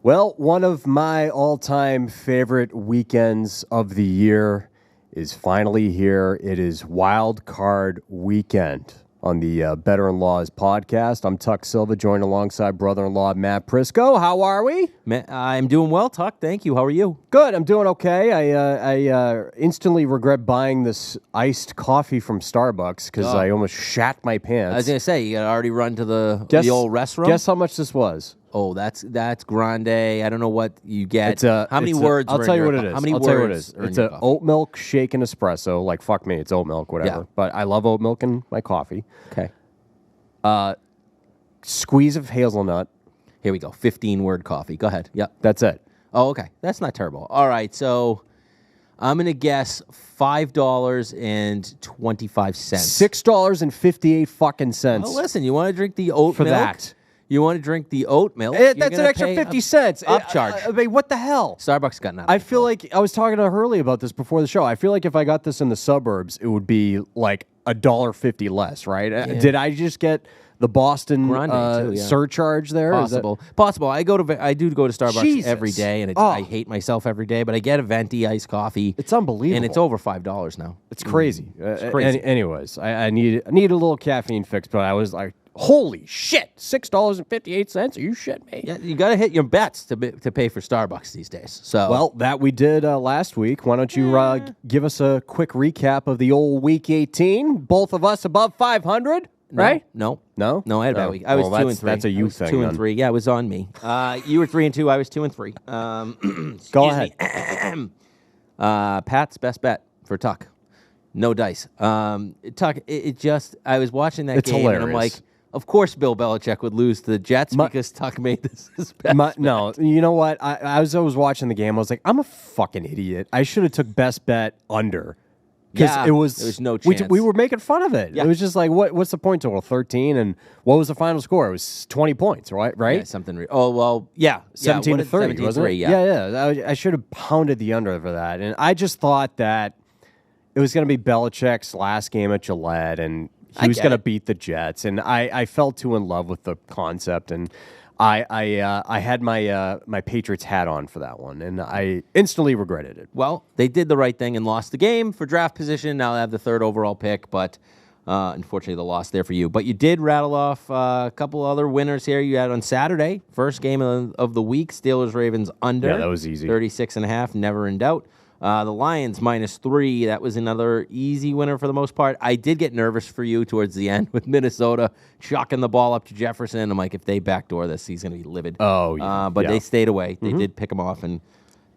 Well, one of my all-time favorite weekends of the year is finally here. It is Wildcard weekend on the Bettor in-laws podcast. I'm Tuck Silva, joined alongside brother-in-law Matt Prisco. How are we? I'm doing well, Tuck. Thank you. How are you? Good. I'm doing okay. I instantly regret buying this iced coffee from Starbucks because I almost shat my pants. I was going to say, you got to already run to the old restroom? Guess how much this was? Oh, that's grande. I don't know what you get. How many words? I'll tell you what it is. How many words? It's an oat milk shaken espresso. Like, fuck me, it's oat milk, whatever. Yeah. But I love oat milk in my coffee. Okay. Squeeze of hazelnut. Here we go. 15-word coffee. Go ahead. Yep. That's it. Oh, okay. That's not terrible. All right. So I'm going to guess $5.25. $6.58 fucking cents. Oh, listen, you want to drink the oat for milk? That. You want to drink the oat milk? That's an extra 50 cents. Upcharge. I mean, what the hell? Starbucks got nothing. I feel like I was talking to Hurley about this before the show. I feel like if I got this in the suburbs, it would be like $1.50 less, right? Yeah. Did I just get the Boston surcharge there? Possible. I do go to Starbucks every day, and I hate myself every day, but I get a venti iced coffee. It's unbelievable. And it's over $5 now. It's crazy. It's crazy. Anyways, I need a little caffeine fix, but I was like, holy shit, $6.58? Are you shitting me? Yeah, you got to hit your bets to pay for Starbucks these days. So well, that we did last week. Why don't you give us a quick recap of the old Week 18? Both of us above 500, right? No, I had a bad week. I was 2 and 3. That's a you thing. 2 and 3. Yeah, it was on me. You were 3 and 2. I was 2 and 3. Go ahead. Pat's best bet for Tuck. No dice. Tuck. I was watching that game, hilarious. And I'm like, of course, Bill Belichick would lose to the Jets because Tuck made this his best. No, you know what? I was watching the game. I was like, I'm a fucking idiot. I should have took best bet under. Because there was no chance. We were making fun of it. Yeah. It was just like, what's the point total? 13, and what was the final score? It was 20 points, right? Yeah, something. 17 to 3, wasn't it? Yeah. I should have pounded the under for that, and I just thought that it was going to be Belichick's last game at Gillette, and he was going to beat the Jets, and I fell too in love with the concept, and I had my Patriots hat on for that one, and I instantly regretted it. Well, they did the right thing and lost the game for draft position. Now they have the 3rd overall pick, but unfortunately the loss there for you. But you did rattle off a couple other winners here. You had on Saturday, first game of the week, Steelers-Ravens under. Yeah, that was easy. 36.5, never in doubt. The Lions -3. That was another easy winner for the most part. I did get nervous for you towards the end with Minnesota chucking the ball up to Jefferson. I'm like, if they backdoor this, he's going to be livid. Oh, yeah. But they stayed away. They did pick him off and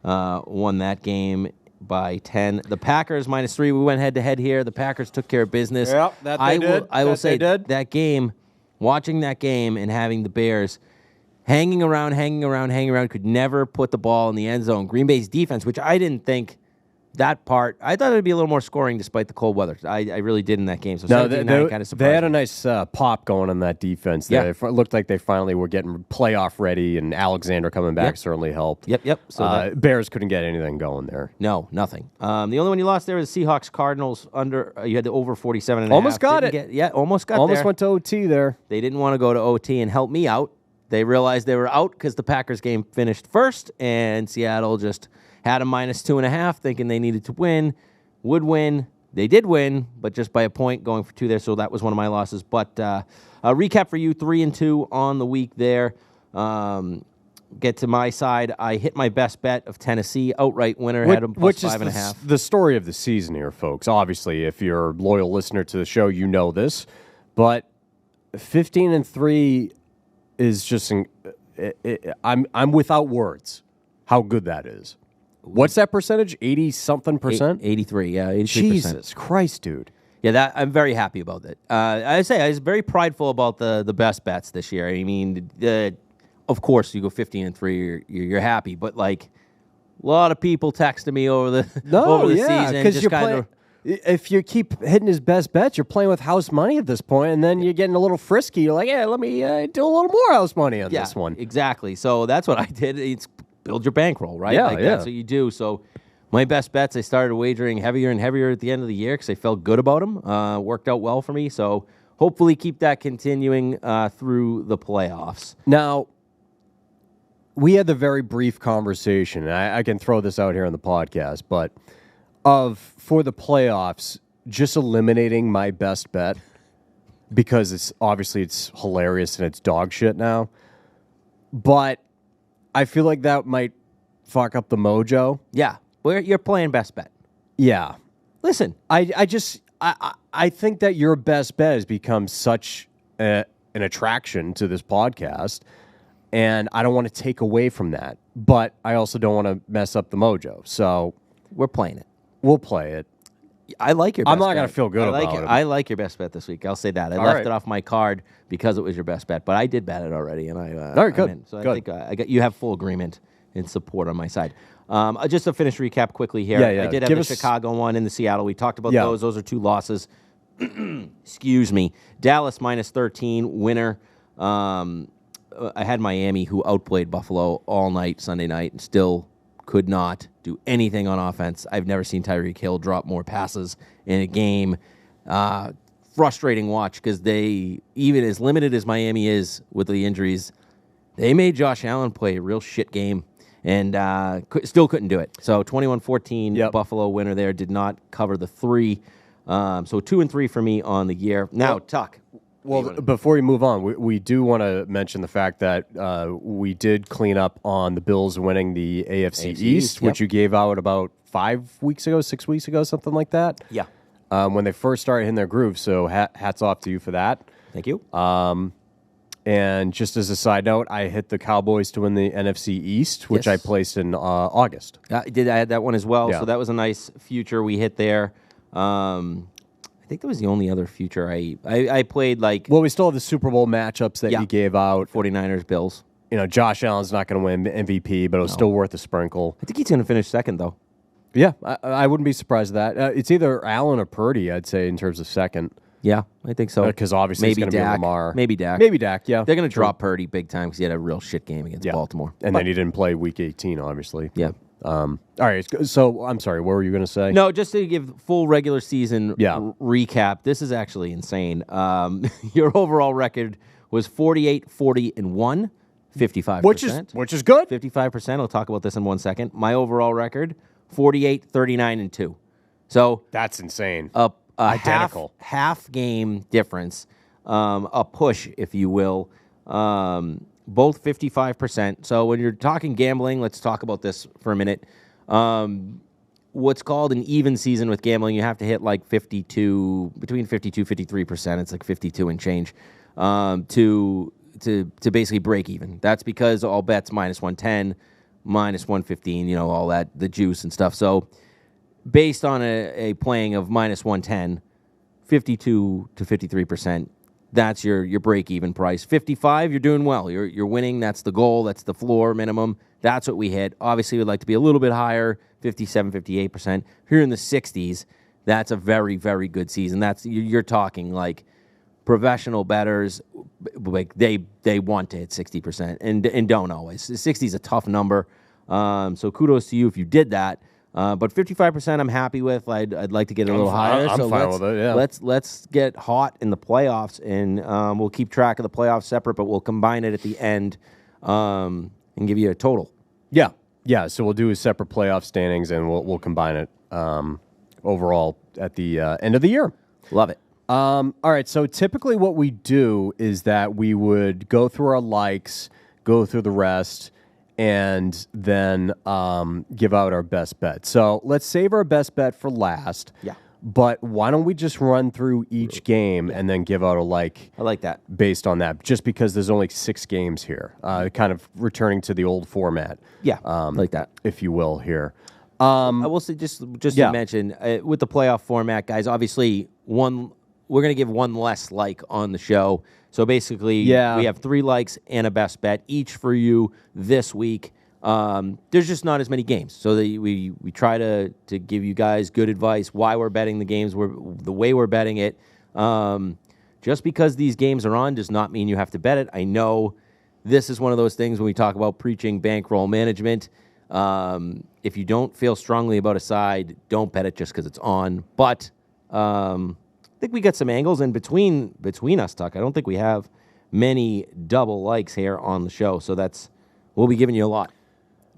won that game by 10. The Packers -3. We went head-to-head here. The Packers took care of business. Yep, I will say that game, watching that game and having the Bears hanging around, could never put the ball in the end zone. Green Bay's defense, which I didn't think that part, I thought it would be a little more scoring despite the cold weather. I really did in that game. So no, kind of surprised. They had a nice pop going on that defense. Yeah. It looked like they finally were getting playoff ready, and Alexander coming back certainly helped. Yep. So Bears couldn't get anything going there. No, nothing. The only one you lost there was the Seahawks-Cardinals under. You had the over 47.5. Almost got it. Almost got there. Almost went to OT there. They didn't want to go to OT and help me out. They realized they were out because the Packers game finished first, and Seattle just had a -2.5, thinking they needed to win. Would win. They did win, but just by a point, going for 2 there. So that was one of my losses. But a recap for you: 3 and 2 on the week there. Get to my side. I hit my best bet of Tennessee outright winner. Had them plus 5.5. The story of the season here, folks. Obviously, if you're a loyal listener to the show, you know this. But 15 and 3. Is just I'm without words how good that is. What's that percentage? 80-something%? 83, yeah, 83%. Jesus Christ, dude. Yeah, I'm very happy about that. I was very prideful about the best bets this year. I mean, of course, you go 15 and 3, you're happy, but like a lot of people texted me over the season, just kind of. If you keep hitting his best bets, you're playing with house money at this point, and then you're getting a little frisky. You're like, let me do a little more house money on this one. Exactly. So that's what I did. It's build your bankroll, right? Yeah, That's what you do. So my best bets, I started wagering heavier and heavier at the end of the year because I felt good about them. Worked out well for me. So hopefully keep that continuing through the playoffs. Now, we had the very brief conversation, and I can throw this out here on the podcast, but for the playoffs, just eliminating my best bet because it's hilarious and it's dog shit now. But I feel like that might fuck up the mojo. Yeah, you're playing best bet. Yeah. Listen, I think that your best bet has become such an attraction to this podcast, and I don't want to take away from that, but I also don't want to mess up the mojo. So we're playing it. We'll play it. I like your best bet. I'm not going to feel good about it. I like your best bet this week. I'll say that. I left it off my card because it was your best bet, but I did bet it already, and all right, good. I'm in. So good. I think you have full agreement and support on my side. Just to finish recap quickly here. Yeah. I did have the Chicago one and the Seattle. We talked about those. Those are 2 losses. Excuse me. Dallas -13 winner. I had Miami, who outplayed Buffalo all night Sunday night and still could not do anything on offense. I've never seen Tyreek Hill drop more passes in a game. Frustrating watch because they, even as limited as Miami is with the injuries, they made Josh Allen play a real shit game and still couldn't do it. So 21-14 Buffalo winner there, did not cover the 3. So 2 and 3 for me on the year. Now, Tuck. Well, before we move on, we do want to mention the fact that we did clean up on the Bills winning the AFC East, which you gave out about 6 weeks ago, something like that. Yeah. When they first started hitting their groove. So hats off to you for that. Thank you. And just as a side note, I hit the Cowboys to win the NFC East, which I placed in August. I had that one as well. Yeah. So that was a nice future we hit there. I think that was the only other future I played. Well, we still have the Super Bowl matchups that you gave out. 49ers, Bills. Josh Allen's not going to win MVP, but it was still worth a sprinkle. I think he's going to finish second, though. Yeah, I wouldn't be surprised at that. It's either Allen or Purdy, I'd say, in terms of second. Yeah, I think so. Because obviously it's going to be Lamar. Maybe Dak. Yeah. They're going to drop Purdy big time because he had a real shit game against Baltimore. And then he didn't play Week 18, obviously. Yeah. All right, so I'm sorry, what were you going to say? No, just to give full regular season recap, this is actually insane. Your overall record was 48-40-1, 55%. Which is good. 55%. I'll talk about this in 1 second. My overall record, 48-39-2. So that's insane. Identical. Half game difference, a push, if you will. Both 55%. So when you're talking gambling, let's talk about this for a minute. What's called an even season with gambling, you have to hit like between 52-53%. It's like 52 and change to basically break even. That's because all bets -110, -115, all that, the juice and stuff. So based on a playing of -110, 52-53%. That's your break-even price. 55, you're doing well. You're winning. That's the goal. That's the floor minimum. That's what we hit. Obviously, we'd like to be a little bit higher, 57, 58%. If you're in the 60s, that's a very, very good season. You're talking like professional bettors, like they want to hit 60% and don't always. 60 is a tough number. So kudos to you if you did that. But 55% I'm happy with. I'd like to get a little higher. I'm fine with it, yeah. Let's get hot in the playoffs, and we'll keep track of the playoffs separate, but we'll combine it at the end and give you a total. Yeah. So we'll do a separate playoff standings, and we'll combine it overall at the end of the year. Love it. All right. So typically what we do is that we would go through our likes, go through the rest, and then give out our best bet. So let's save our best bet for last. Yeah. But why don't we just run through each game and then give out a like? I like that. Based on that, just because there's only 6 games here, kind of returning to the old format. Yeah, I like that, if you will. Here, I will say just to mention with the playoff format, guys. Obviously, we're going to give one less like on the show. So basically, we have 3 likes and a best bet each for you this week. There's just not as many games, so we try to give you guys good advice why we're betting the games, the way we're betting it. Just because these games are on does not mean you have to bet it. I know this is one of those things when we talk about preaching bankroll management. If you don't feel strongly about a side, don't bet it just because it's on. But I think we got some angles in between us, Tuck. I don't think we have many double likes here on the show, so that's we'll be giving you a lot.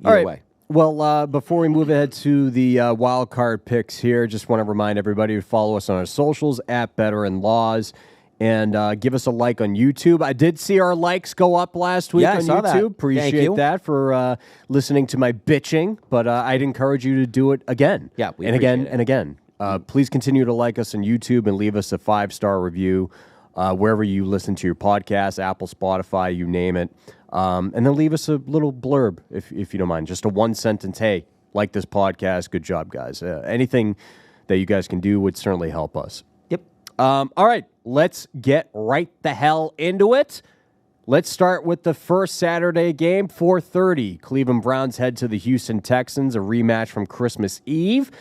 All right. Way. Well, before we move ahead to the wild card picks here, just want to remind everybody to follow us on our socials at Bettor and Laws, and give us a like on YouTube. I did see our likes go up last week on YouTube. That. Appreciate that for listening to my bitching, but I'd encourage you to do it again. Yeah, we and again and again. Please continue to like us on YouTube and leave us a 5-star review wherever you listen to your podcast, Apple, Spotify, you name it. And then leave us a little blurb, if you don't mind. Just a 1-sentence, hey, like this podcast, good job, guys. Anything that you guys can do would certainly help us. Yep. All right, let's get right the hell into it. Let's start with the first Saturday game, 4:30. Cleveland Browns head to the Houston Texans, a rematch from Christmas Eve.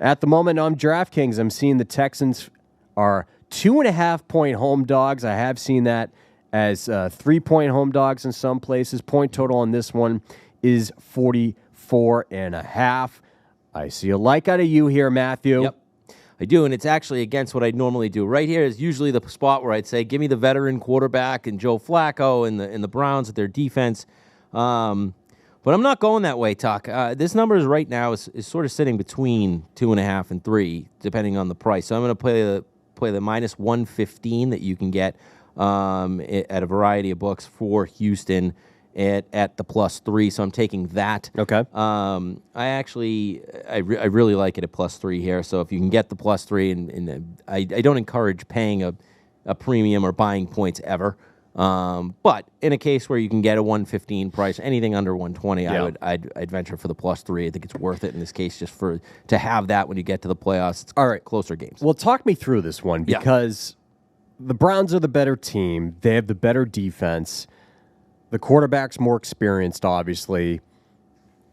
At the moment on DraftKings, I'm seeing the Texans are 2.5-point home dogs. I have seen that as 3-point home dogs in some places. Point total on this one is 44.5. I see a like out of you here, Matthew. Yep, I do, and it's actually against what I normally do. Right here is usually the spot where I'd say, give me the veteran quarterback and Joe Flacco and the Browns with their defense. But I'm not going that way, Tuck. This number is right now is sort of sitting between 2.5 and 3, depending on the price. So I'm going to play the minus 115 that you can get at a variety of books for Houston at the plus 3. So I'm taking that. Okay. I really like it at plus 3 here. So if you can get the plus 3, and I don't encourage paying a premium or buying points ever. But in a case where you can get a 115 price, anything under 120, I'd venture for the plus 3. I think it's worth it in this case, just to have that when you get to the playoffs. It's all right, closer games. Well, talk me through this one, because the Browns are the better team. They have the better defense. The quarterback's more experienced, obviously.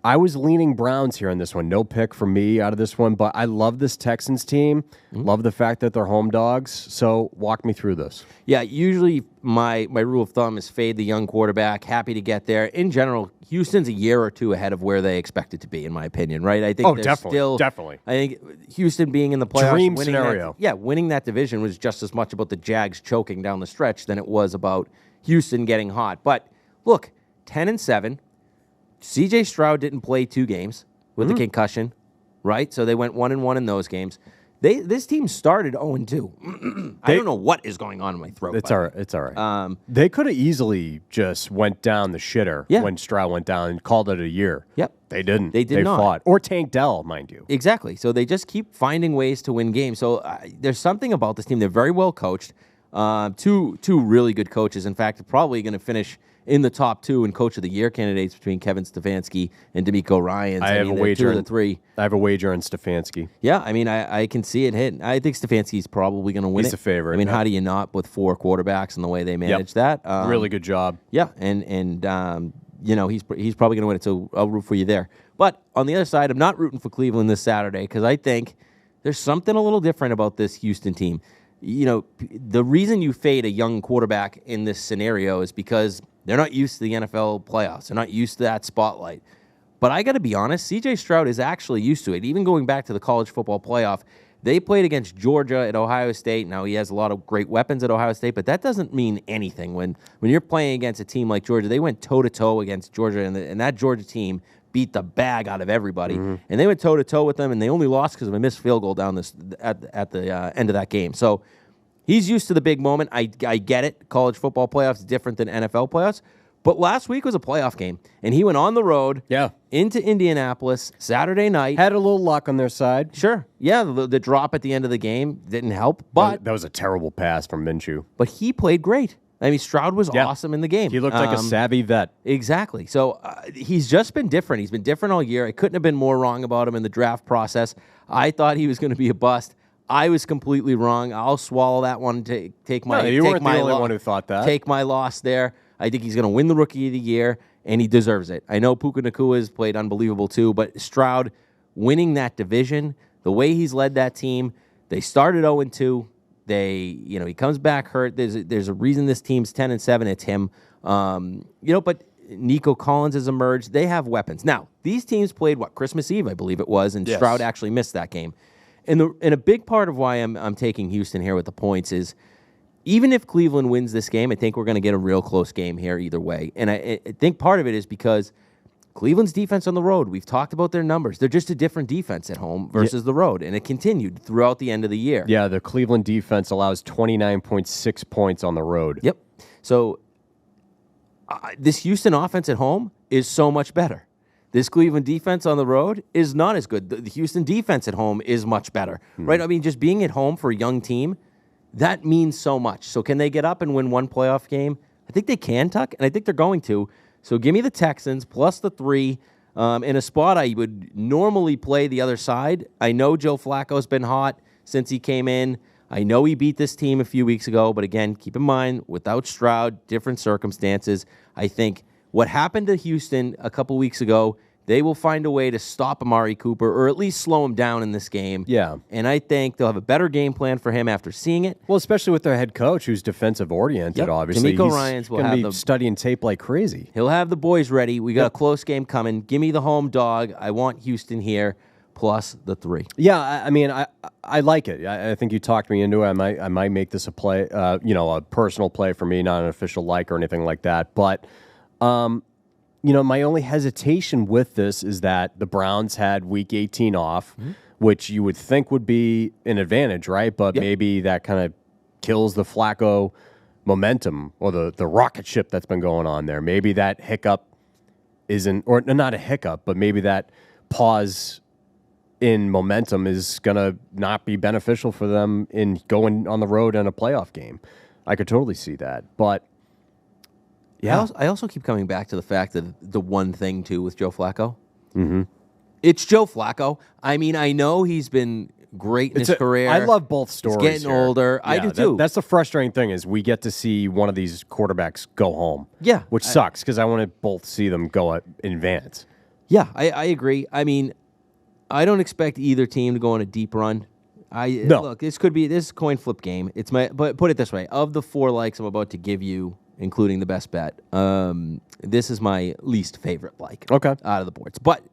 I was leaning Browns here on this one. No pick for me out of this one, but I love this Texans team. Love the fact that they're home dogs. So walk me through this. Yeah, usually my rule of thumb is fade the young quarterback. Happy to get there. In general, Houston's a year or two ahead of where they expect it to be, in my opinion, right? I think definitely. I think Houston being in the playoffs, dream scenario. Winning that division was just as much about the Jags choking down the stretch than it was about Houston getting hot. But look, 10-7. C.J. Stroud didn't play 2 games with the concussion, right? So they went 1-1 in those games. This team started 0-2. I don't know what is going on in my throat. It's all right. It's all right. They could have easily just went down the shitter when Stroud went down and called it a year. Yep. They didn't. They did not. Fought. Or Tank Dell, mind you. Exactly. So they just keep finding ways to win games. So there's something about this team. They're very well coached. Two really good coaches. In fact, they're probably going to finish in the top 2 in Coach of the Year candidates between Kevin Stefanski and DeMeco Ryans. I have a wager. 2 of the 3. I have a wager on Stefanski. Yeah, I mean, I can see it hit. I think Stefanski's probably going to win. He's a favorite. I mean, how do you not with 4 quarterbacks and the way they manage that? Really good job. Yeah, and he's probably going to win it. So I'll root for you there. But on the other side, I'm not rooting for Cleveland this Saturday because I think there's something a little different about this Houston team. The reason you fade a young quarterback in this scenario is because they're not used to the NFL playoffs. They're not used to that spotlight. But I got to be honest, C.J. Stroud is actually used to it. Even going back to the college football playoff, they played against Georgia at Ohio State. Now, he has a lot of great weapons at Ohio State, but that doesn't mean anything. When you're playing against a team like Georgia, they went toe-to-toe against Georgia, and that Georgia team beat the bag out of everybody. And they went toe-to-toe with them, and they only lost because of a missed field goal down at the end of that game. So he's used to the big moment. I get it. College football playoffs is different than NFL playoffs. But last week was a playoff game, and he went on the road into Indianapolis Saturday night. Had a little luck on their side. Sure. Yeah, the drop at the end of the game didn't help. But that was a terrible pass from Minshew. But he played great. I mean, Stroud was awesome in the game. He looked like a savvy vet. Exactly. So he's just been different. He's been different all year. I couldn't have been more wrong about him in the draft process. I thought he was going to be a bust. I was completely wrong. I'll swallow that one. Take my. No, you weren't the only one who thought that. Take my loss there. I think he's going to win the Rookie of the Year, and he deserves it. I know Puka Nacua has played unbelievable too, but Stroud winning that division, the way he's led that team, they started 0-2. He comes back hurt. There's a reason this team's 10-7. It's him. But Nico Collins has emerged. They have weapons. Now, these teams played Christmas Eve, I believe it was, and Stroud actually missed that game. And a big part of why I'm taking Houston here with the points is even if Cleveland wins this game, I think we're going to get a real close game here either way. And I think part of it is because Cleveland's defense on the road, we've talked about their numbers. They're just a different defense at home versus the road, and it continued throughout the end of the year. Yeah, the Cleveland defense allows 29.6 points on the road. Yep. So this Houston offense at home is so much better. This Cleveland defense on the road is not as good. The Houston defense at home is much better, right? I mean, just being at home for a young team, that means so much. So can they get up and win one playoff game? I think they can, Tuck, and I think they're going to. So give me the Texans plus the 3 in a spot I would normally play the other side. I know Joe Flacco's been hot since he came in. I know he beat this team a few weeks ago, but again, keep in mind, without Stroud, different circumstances. I think what happened to Houston a couple weeks ago, they will find a way to stop Amari Cooper or at least slow him down in this game. Yeah. And I think they'll have a better game plan for him after seeing it. Well, especially with their head coach, who's defensive-oriented, obviously. D'Amico Ryans will have studying tape like crazy. He'll have the boys ready. We got a close game coming. Give me the home dog. I want Houston here plus the 3. Yeah, I mean, I like it. I think you talked me into it. I might make this a play, a personal play for me, not an official like or anything like that. But my only hesitation with this is that the Browns had Week 18 off, which you would think would be an advantage, right? But maybe that kind of kills the Flacco momentum or the rocket ship that's been going on there. Maybe that hiccup isn't, or not a hiccup, but maybe that pause in momentum is going to not be beneficial for them in going on the road in a playoff game. I could totally see that. But yeah, I also keep coming back to the fact that the one thing, too, with Joe Flacco, it's Joe Flacco. I mean, I know he's been great in his career. I love both stories. He's getting older. Yeah, I do, too. That's the frustrating thing is we get to see one of these quarterbacks go home. Yeah. Which sucks because I want to both see them go in advance. Yeah, I agree. I mean, I don't expect either team to go on a deep run. Look, this is a coin flip game. But put it this way. Of the 4 likes I'm about to give you, including the best bet, this is my least favorite like out of the boards. But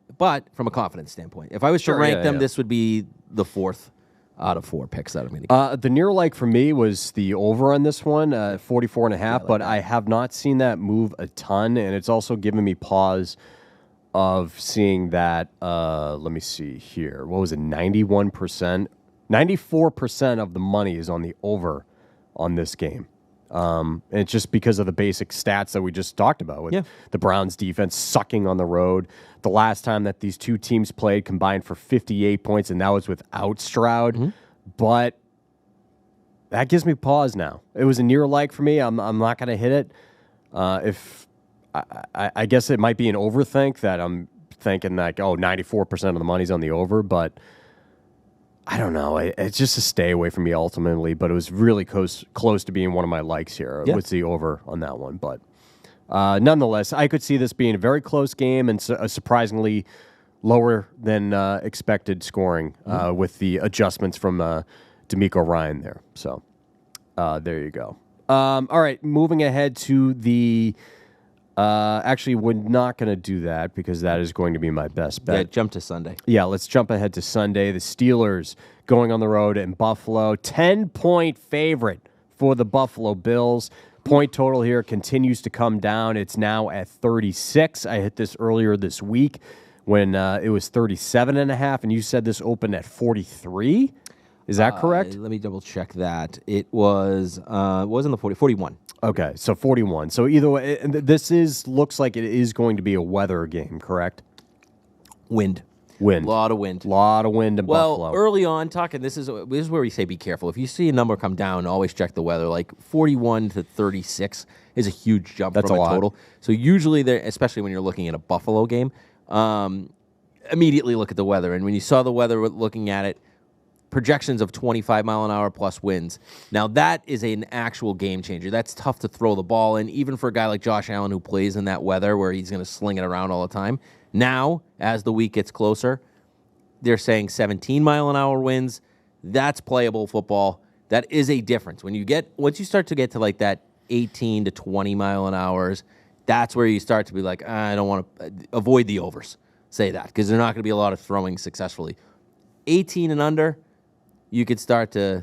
from a confidence standpoint, if I was to rank them, this would be the 4th out of 4 picks that I'm going to get. The near like for me was the over on this one, 44.5, but I have not seen that move a ton, and it's also given me pause of seeing that, let me see here. What was it, 91%? 94% of the money is on the over on this game. And it's just because of the basic stats that we just talked about with the Browns defense sucking on the road. The last time that these two teams played combined for 58 points, and that was without Stroud. But that gives me pause now. It was a near like for me. I'm not going to hit it. I guess it might be an overthink that I'm thinking like, 94% of the money's on the over, but I don't know. It's just a stay away from me ultimately, but it was really close to being one of my likes here. What's the over on that one? But nonetheless, I could see this being a very close game and a surprisingly lower than expected scoring with the adjustments from D'Amico Ryan there. So there you go. All right, moving ahead to the... actually, we're not going to do that because that is going to be my best bet. Yeah, jump to Sunday. Yeah, let's jump ahead to Sunday. The Steelers going on the road in Buffalo. 10-point favorite for the Buffalo Bills. Point total here continues to come down. It's now at 36. I hit this earlier this week when it was 37.5, and you said this opened at 43. Is that correct? Let me double check that. It was in the 41. Okay, so 41. So either way, this looks like it is going to be a weather game, correct? Wind. A lot of wind. In Buffalo. Well, early on, this is where we say be careful. If you see a number come down, always check the weather. Like 41 to 36 is a huge jump from a total. So usually, especially when you're looking at a Buffalo game, immediately look at the weather. And when you saw the weather looking at it, projections of 25-mile-an-hour plus winds. Now, that is an actual game changer. That's tough to throw the ball in, even for a guy like Josh Allen who plays in that weather where he's going to sling it around all the time. Now, as the week gets closer, they're saying 17-mile-an-hour winds. That's playable football. That is a difference. Once you start to get to like that 18 to 20-mile-an-hours, that's where you start to be like, I don't want to avoid the overs. Say that, because there's not going to be a lot of throwing successfully. 18 and under, you could start to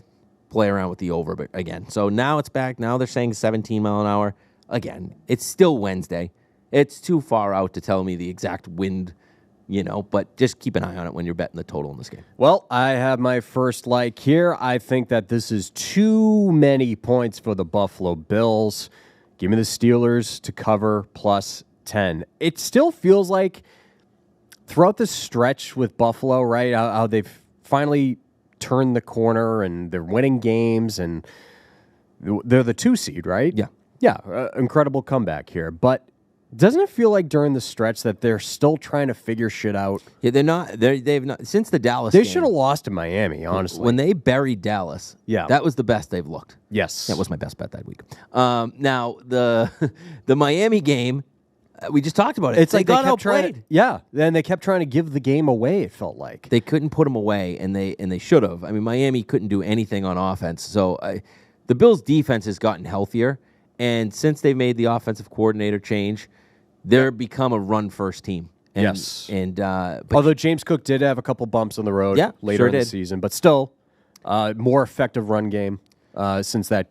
play around with the over again. So now it's back. Now they're saying 17 mile an hour. Again, it's still Wednesday. It's too far out to tell me the exact wind, but just keep an eye on it when you're betting the total in this game. Well, I have my first like here. I think that this is too many points for the Buffalo Bills. Give me the Steelers to cover plus 10. It still feels like throughout the stretch with Buffalo, right, how they've finally turned the corner and they're winning games and they're the 2 seed, right? Yeah. Yeah, incredible comeback here. But doesn't it feel like during the stretch that they're still trying to figure shit out? Yeah, they're not. They've not since the Dallas. They should have lost to Miami, honestly. When they buried Dallas, that was the best they've looked. Yes, that was my best bet that week. Now the Miami game, we just talked about it. It's like they kept trying. Then they kept trying to give the game away. It felt like they couldn't put them away, and they should have. I mean, Miami couldn't do anything on offense. So the Bills' defense has gotten healthier. And since they've made the offensive coordinator change, they're become a run-first team. And, yes. But although James Cook did have a couple bumps on the road later in the season, but still more effective run game since that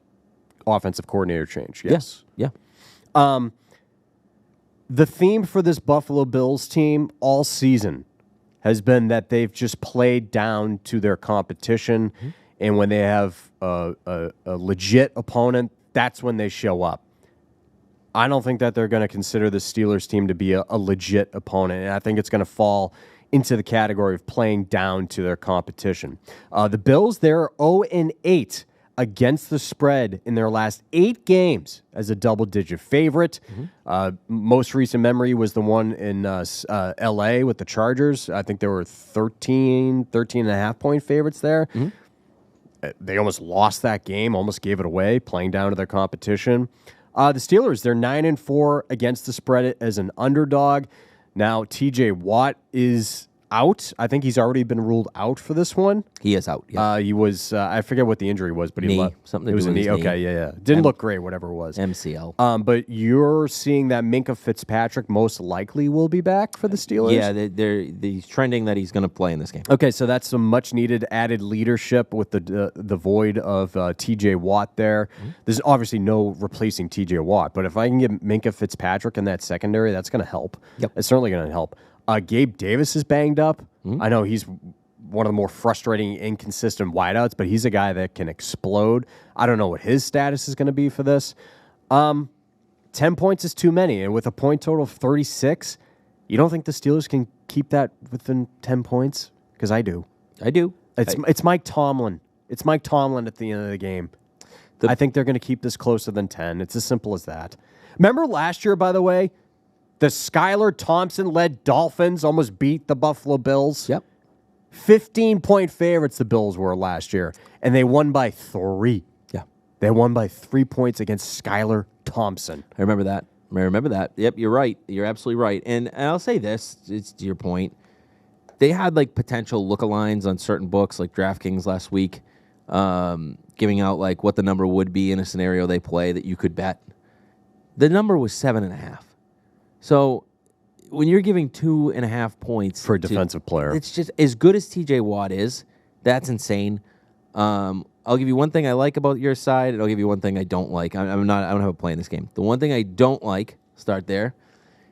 offensive coordinator change. Yes. Yeah. The theme for this Buffalo Bills team all season has been that they've just played down to their competition, and when they have a legit opponent, that's when they show up. I don't think that they're going to consider the Steelers team to be a legit opponent, and I think it's going to fall into the category of playing down to their competition. The Bills, they're 0-8 against the spread in their last 8 games as a double-digit favorite. Most recent memory was the one in L.A. with the Chargers. I think there were 13.5-point favorites there. They almost lost that game, almost gave it away, playing down to their competition. The Steelers, they're 9-4 against the spread as an underdog. Now, T.J. Watt is out. I think he's already been ruled out for this one. He is out. Yeah. He was. I forget what the injury was, but he left. Something to it was do a with knee. his knee. Okay, yeah. Didn't look great, whatever it was. MCL. But you're seeing that Minkah Fitzpatrick most likely will be back for the Steelers. Yeah, he's trending that he's going to play in this game. Okay, so that's some much needed added leadership with the void of T.J. Watt there. There's obviously no replacing T.J. Watt, but if I can get Minkah Fitzpatrick in that secondary, that's going to help. Yep. It's certainly going to help. Gabe Davis is banged up. I know he's one of the more frustrating, inconsistent wideouts, but he's a guy that can explode. I don't know what his status is going to be for this. 10 points is too many, and with a point total of 36, you don't think the Steelers can keep that within 10 points? Because I do. I do. It's Mike Tomlin. It's Mike Tomlin at the end of the game. I think they're going to keep this closer than 10. It's as simple as that. Remember last year, by the way, the Skylar Thompson-led Dolphins almost beat the Buffalo Bills? Yep. 15-point favorites the Bills were last year, and they won by 3. Yeah. They won by 3 points against Skylar Thompson. I remember that. Yep, you're right. You're absolutely right. And I'll say this, it's to your point. They had like potential look-aligns on certain books, like DraftKings last week, giving out like what the number would be in a scenario they play that you could bet. The number was 7.5. So when you're giving 2.5 points for a defensive player, it's just as good as T.J. Watt is. That's insane. I'll give you one thing I like about your side, and I'll give you one thing I don't like. I don't have a play in this game. The one thing I don't like, start there,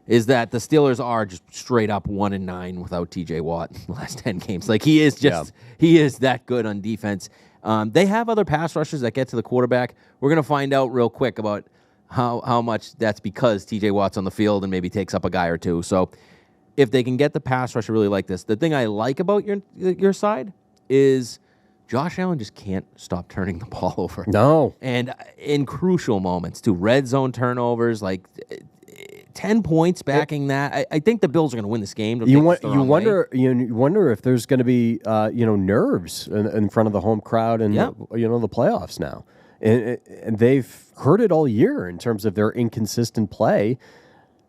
is that the Steelers are just straight up 1-9 without T.J. Watt in the last 10 games. Like he is that good on defense. They have other pass rushers that get to the quarterback. We're gonna find out real quick about how much that's because T.J. Watt's on the field and maybe takes up a guy or two. So if they can get the pass rusher really like this, the thing I like about your side is Josh Allen just can't stop turning the ball over. No. And in crucial moments, too. Red zone turnovers, like 10 points backing that. I think the Bills are going to win this game. You wonder if there's going to be nerves in front of the home crowd and the playoffs now. And they've heard it all year in terms of their inconsistent play.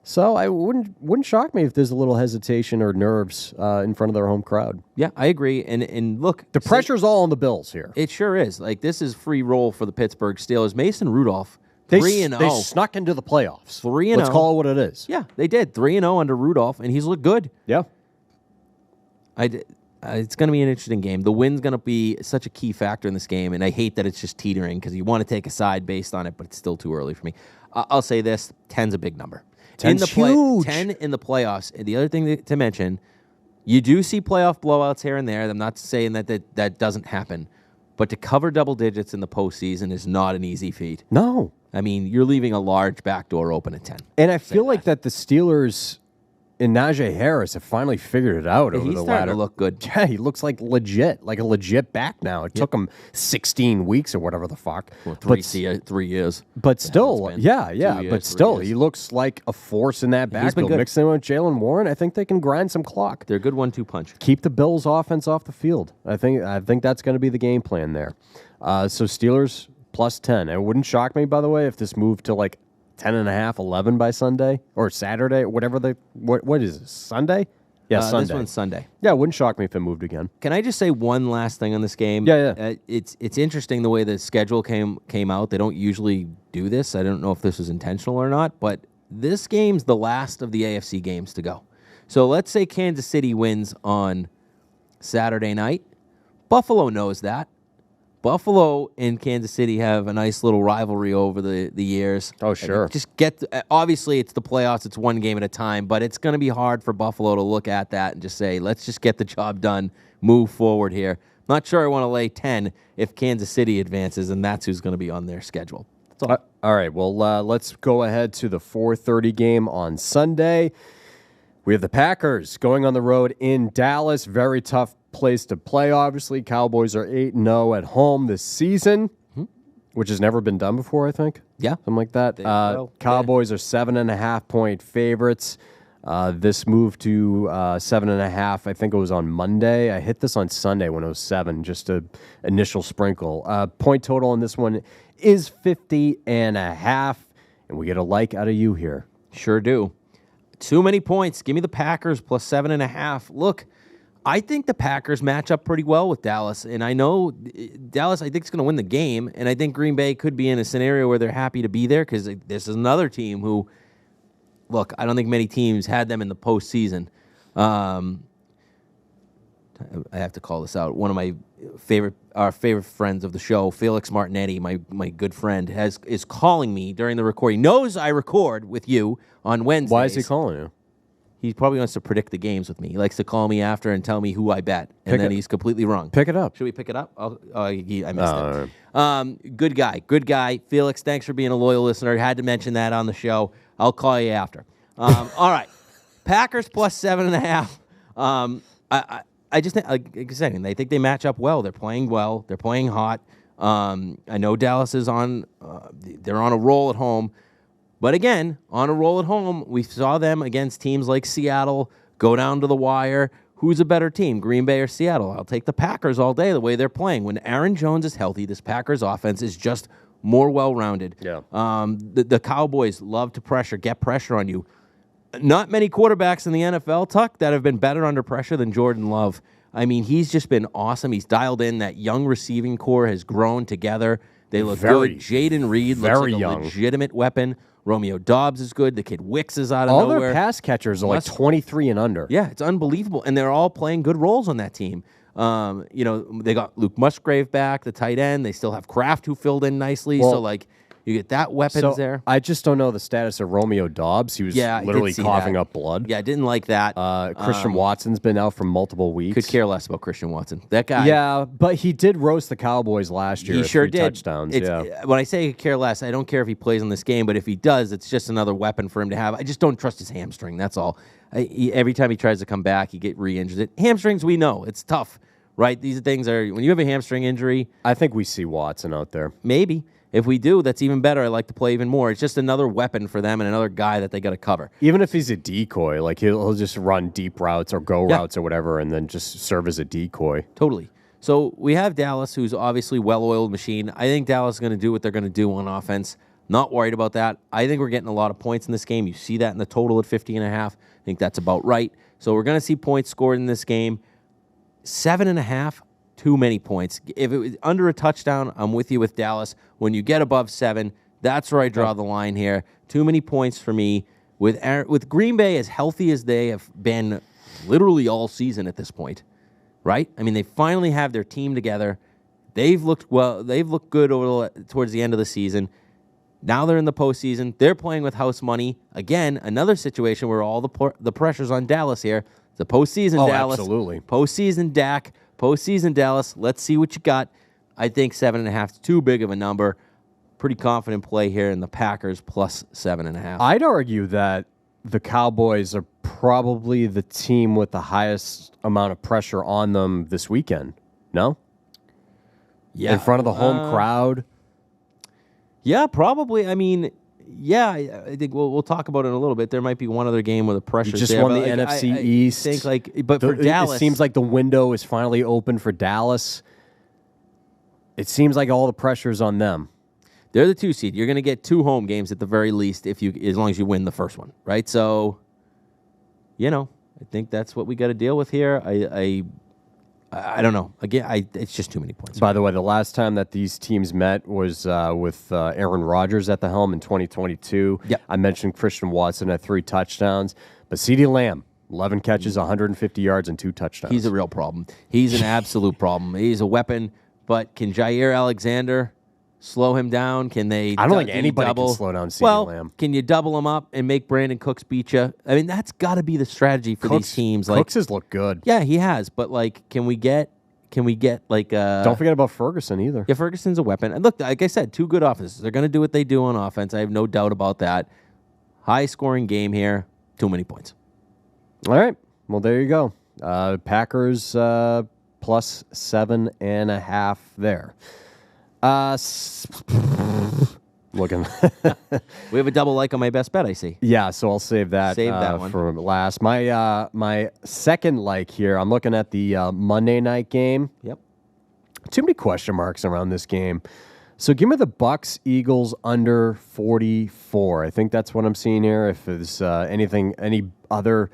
So I wouldn't shock me if there's a little hesitation or nerves in front of their home crowd. Yeah, I agree. And look, the pressure's all on the Bills here. It sure is. Like this is free roll for the Pittsburgh Steelers. Mason Rudolph, 3-0. They snuck into the playoffs. 3-0. Let's call it what it is. Yeah, they did. 3-0 under Rudolph, and he's looked good. Yeah. It's going to be an interesting game. The wind's going to be such a key factor in this game, and I hate that it's just teetering because you want to take a side based on it, but it's still too early for me. I'll say this, 10's a big number. 10's huge. 10 in the playoffs. And the other thing to mention, you do see playoff blowouts here and there. I'm not saying that doesn't happen, but to cover double digits in the postseason is not an easy feat. No. I mean, you're leaving a large back door open at 10. And I feel like that the Steelers and Najee Harris have finally figured it out over the ladder. He's starting to look good. Yeah, he looks like a legit back now. It took him 16 weeks or whatever the fuck. Well, 3 years. But still, yeah. 2 years, But still, 3 years. He looks like a force in that backfield. Mixing him with Jalen Warren, I think they can grind some clock. They're a good 1-2 punch. Keep the Bills' offense off the field. I think that's going to be the game plan there. So Steelers plus 10. It wouldn't shock me, by the way, if this moved to like 10.5, 11 by Sunday or Saturday, whatever what is it, Sunday? Yeah, Sunday. This one's Sunday. Yeah, it wouldn't shock me if it moved again. Can I just say one last thing on this game? Yeah. It's interesting the way the schedule came out. They don't usually do this. I don't know if this was intentional or not, but this game's the last of the AFC games to go. So let's say Kansas City wins on Saturday night. Buffalo knows that. Buffalo and Kansas City have a nice little rivalry over the years. Oh, sure. Just obviously, it's the playoffs. It's one game at a time, but it's going to be hard for Buffalo to look at that and just say, let's just get the job done, move forward here. Not sure I want to lay 10 if Kansas City advances, and that's who's going to be on their schedule. That's all. All right, well, let's go ahead to the 4:30 game on Sunday. We have the Packers going on the road in Dallas. Very tough place to play, obviously. Cowboys are 8-0 at home this season, which has never been done before, I think. Yeah. Something like that. Cowboys are 7.5-point favorites. This moved to 7.5. I think it was on Monday. I hit this on Sunday when it was 7, just an initial sprinkle. Point total on this one is 50.5, and we get a like out of you here. Sure do. Too many points. Give me the Packers plus 7.5. Look, I think the Packers match up pretty well with Dallas, and I know Dallas, I think, is going to win the game, and I think Green Bay could be in a scenario where they're happy to be there because this is another team who, look, I don't think many teams had them in the postseason. I have to call this out. One of my our favorite friends of the show, Felix Martinetti, my good friend, is calling me during the recording. He knows I record with you on Wednesdays. Why is he calling you? He probably wants to predict the games with me. He likes to call me after and tell me who I bet, and then he's completely wrong. Pick it up. Should we pick it up? I missed it. Right. Good guy. Felix, thanks for being a loyal listener. Had to mention that on the show. I'll call you after. All right. Packers plus 7.5. I just think, like I said, I think they match up well. They're playing well. They're playing hot. I know Dallas is they're on a roll at home. But again, on a roll at home, we saw them against teams like Seattle go down to the wire. Who's a better team, Green Bay or Seattle? I'll take the Packers all day the way they're playing. When Aaron Jones is healthy, this Packers offense is just more well-rounded. Yeah. The Cowboys love to get pressure on you. Not many quarterbacks in the NFL, Tuck, that have been better under pressure than Jordan Love. I mean, he's just been awesome. He's dialed in. That young receiving core has grown together. They look good. Jaden Reed looks like a legitimate weapon. Romeo Dobbs is good. The kid Wicks is out of nowhere. All their pass catchers are like 23 and under. Yeah, it's unbelievable. And they're all playing good roles on that team. They got Luke Musgrave back, the tight end. They still have Kraft, who filled in nicely. Well, so, you get that weapons there. I just don't know the status of Romeo Dobbs. He was literally coughing up blood. Yeah, I didn't like that. Christian Watson's been out for multiple weeks. Could care less about Christian Watson. That guy. Yeah, but he did roast the Cowboys last year. He sure did. Touchdowns. When I say care less, I don't care if he plays in this game, but if he does, it's just another weapon for him to have. I just don't trust his hamstring. That's all. Every time he tries to come back, he get re-injured. Hamstrings, we know. It's tough, right? These things are, when you have a hamstring injury. I think we see Watson out there. Maybe. If we do, that's even better. I like to play even more. It's just another weapon for them and another guy that they got to cover. Even if he's a decoy, like he'll just run deep routes or go routes or whatever and then just serve as a decoy. Totally. So we have Dallas, who's obviously well-oiled machine. I think Dallas is going to do what they're going to do on offense. Not worried about that. I think we're getting a lot of points in this game. You see that in the total at 50.5. I think that's about right. So we're going to see points scored in this game. 7.5. Too many points. If it was under a touchdown, I'm with you with Dallas. When you get above 7, that's where I draw the line here. Too many points for me. With Green Bay as healthy as they have been literally all season at this point, right? I mean, they finally have their team together. They've looked well. They've looked good towards the end of the season. Now they're in the postseason. They're playing with house money. Again, another situation where all the pressure's on Dallas here. The postseason Dallas. Absolutely. Postseason Dak. Postseason Dallas. Let's see what you got. I think 7.5 is too big of a number. Pretty confident play here in the Packers plus 7.5. I'd argue that the Cowboys are probably the team with the highest amount of pressure on them this weekend. No? Yeah. In front of the home crowd? Yeah, probably. I mean, yeah, I think we'll talk about it in a little bit. There might be one other game where the pressure's You just there. won the NFC East. I think but for Dallas, it seems like the window is finally open for Dallas. It seems like all the pressure's on them. They're the 2 seed. You're going to get 2 home games at the very least as long as you win the first one, right? So, I think that's what we got to deal with here. I don't know. Again, it's just too many points. By the way, the last time that these teams met was with Aaron Rodgers at the helm in 2022. Yep. I mentioned Christian Watson had 3 touchdowns, but CeeDee Lamb, 11 catches, 150 yards, and 2 touchdowns. He's a real problem. He's an absolute problem. He's a weapon, but can Jair Alexander slow him down? Can they? I don't think anybody can slow down CeeDee Lamb. Can you double him up and make Brandon Cooks beat you? I mean, that's got to be the strategy for these teams. Cooks has looked good. Yeah, he has. But can we get like? Don't forget about Ferguson either. Yeah, Ferguson's a weapon. And look, like I said, 2 good offenses. They're going to do what they do on offense. I have no doubt about that. High scoring game here. Too many points. All right. Well, there you go. Packers plus 7.5 there. Looking. We have a double like on my best bet, I see. Yeah, so I'll save that, one for last. My second like here, I'm looking at the Monday night game. Yep. Too many question marks around this game. So give me the Bucks Eagles under 44. I think that's what I'm seeing here. If there's any other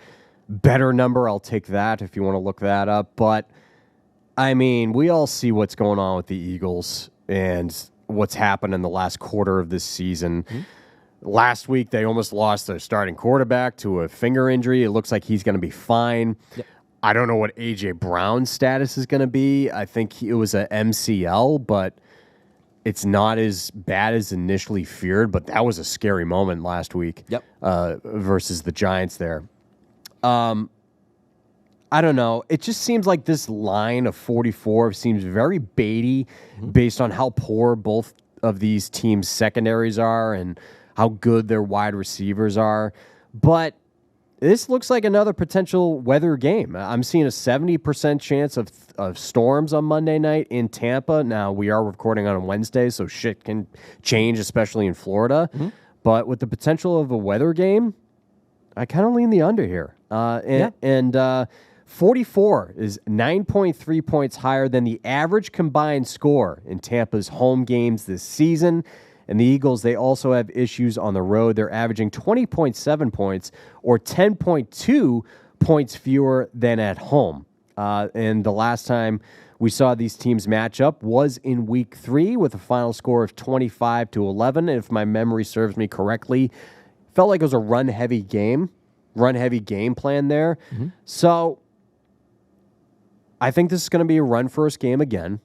better number, I'll take that if you want to look that up. But I mean, we all see what's going on with the Eagles and what's happened in the last quarter of this season. Mm-hmm. Last week, they almost lost their starting quarterback to a finger injury. It looks like he's going to be fine. Yep. I don't know what A.J. Brown's status is going to be. I think it was a MCL, but it's not as bad as initially feared. But that was a scary moment last week. Yep. Versus the Giants there. I don't know. It just seems like this line of 44 seems very baity based on how poor both of these teams' secondaries are and how good their wide receivers are. But this looks like another potential weather game. I'm seeing a 70% chance of storms on Monday night in Tampa. Now, we are recording on a Wednesday, so shit can change, especially in Florida. Mm-hmm. But with the potential of a weather game, I kind of lean the under here. 44 is 9.3 points higher than the average combined score in Tampa's home games this season. And the Eagles, they also have issues on the road. They're averaging 20.7 points or 10.2 points fewer than at home. And the last time we saw these teams match up was in Week 3 with a final score of 25-11. And if my memory serves me correctly, felt like it was a run-heavy game plan there. Mm-hmm. So I think this is going to be a run-first game again.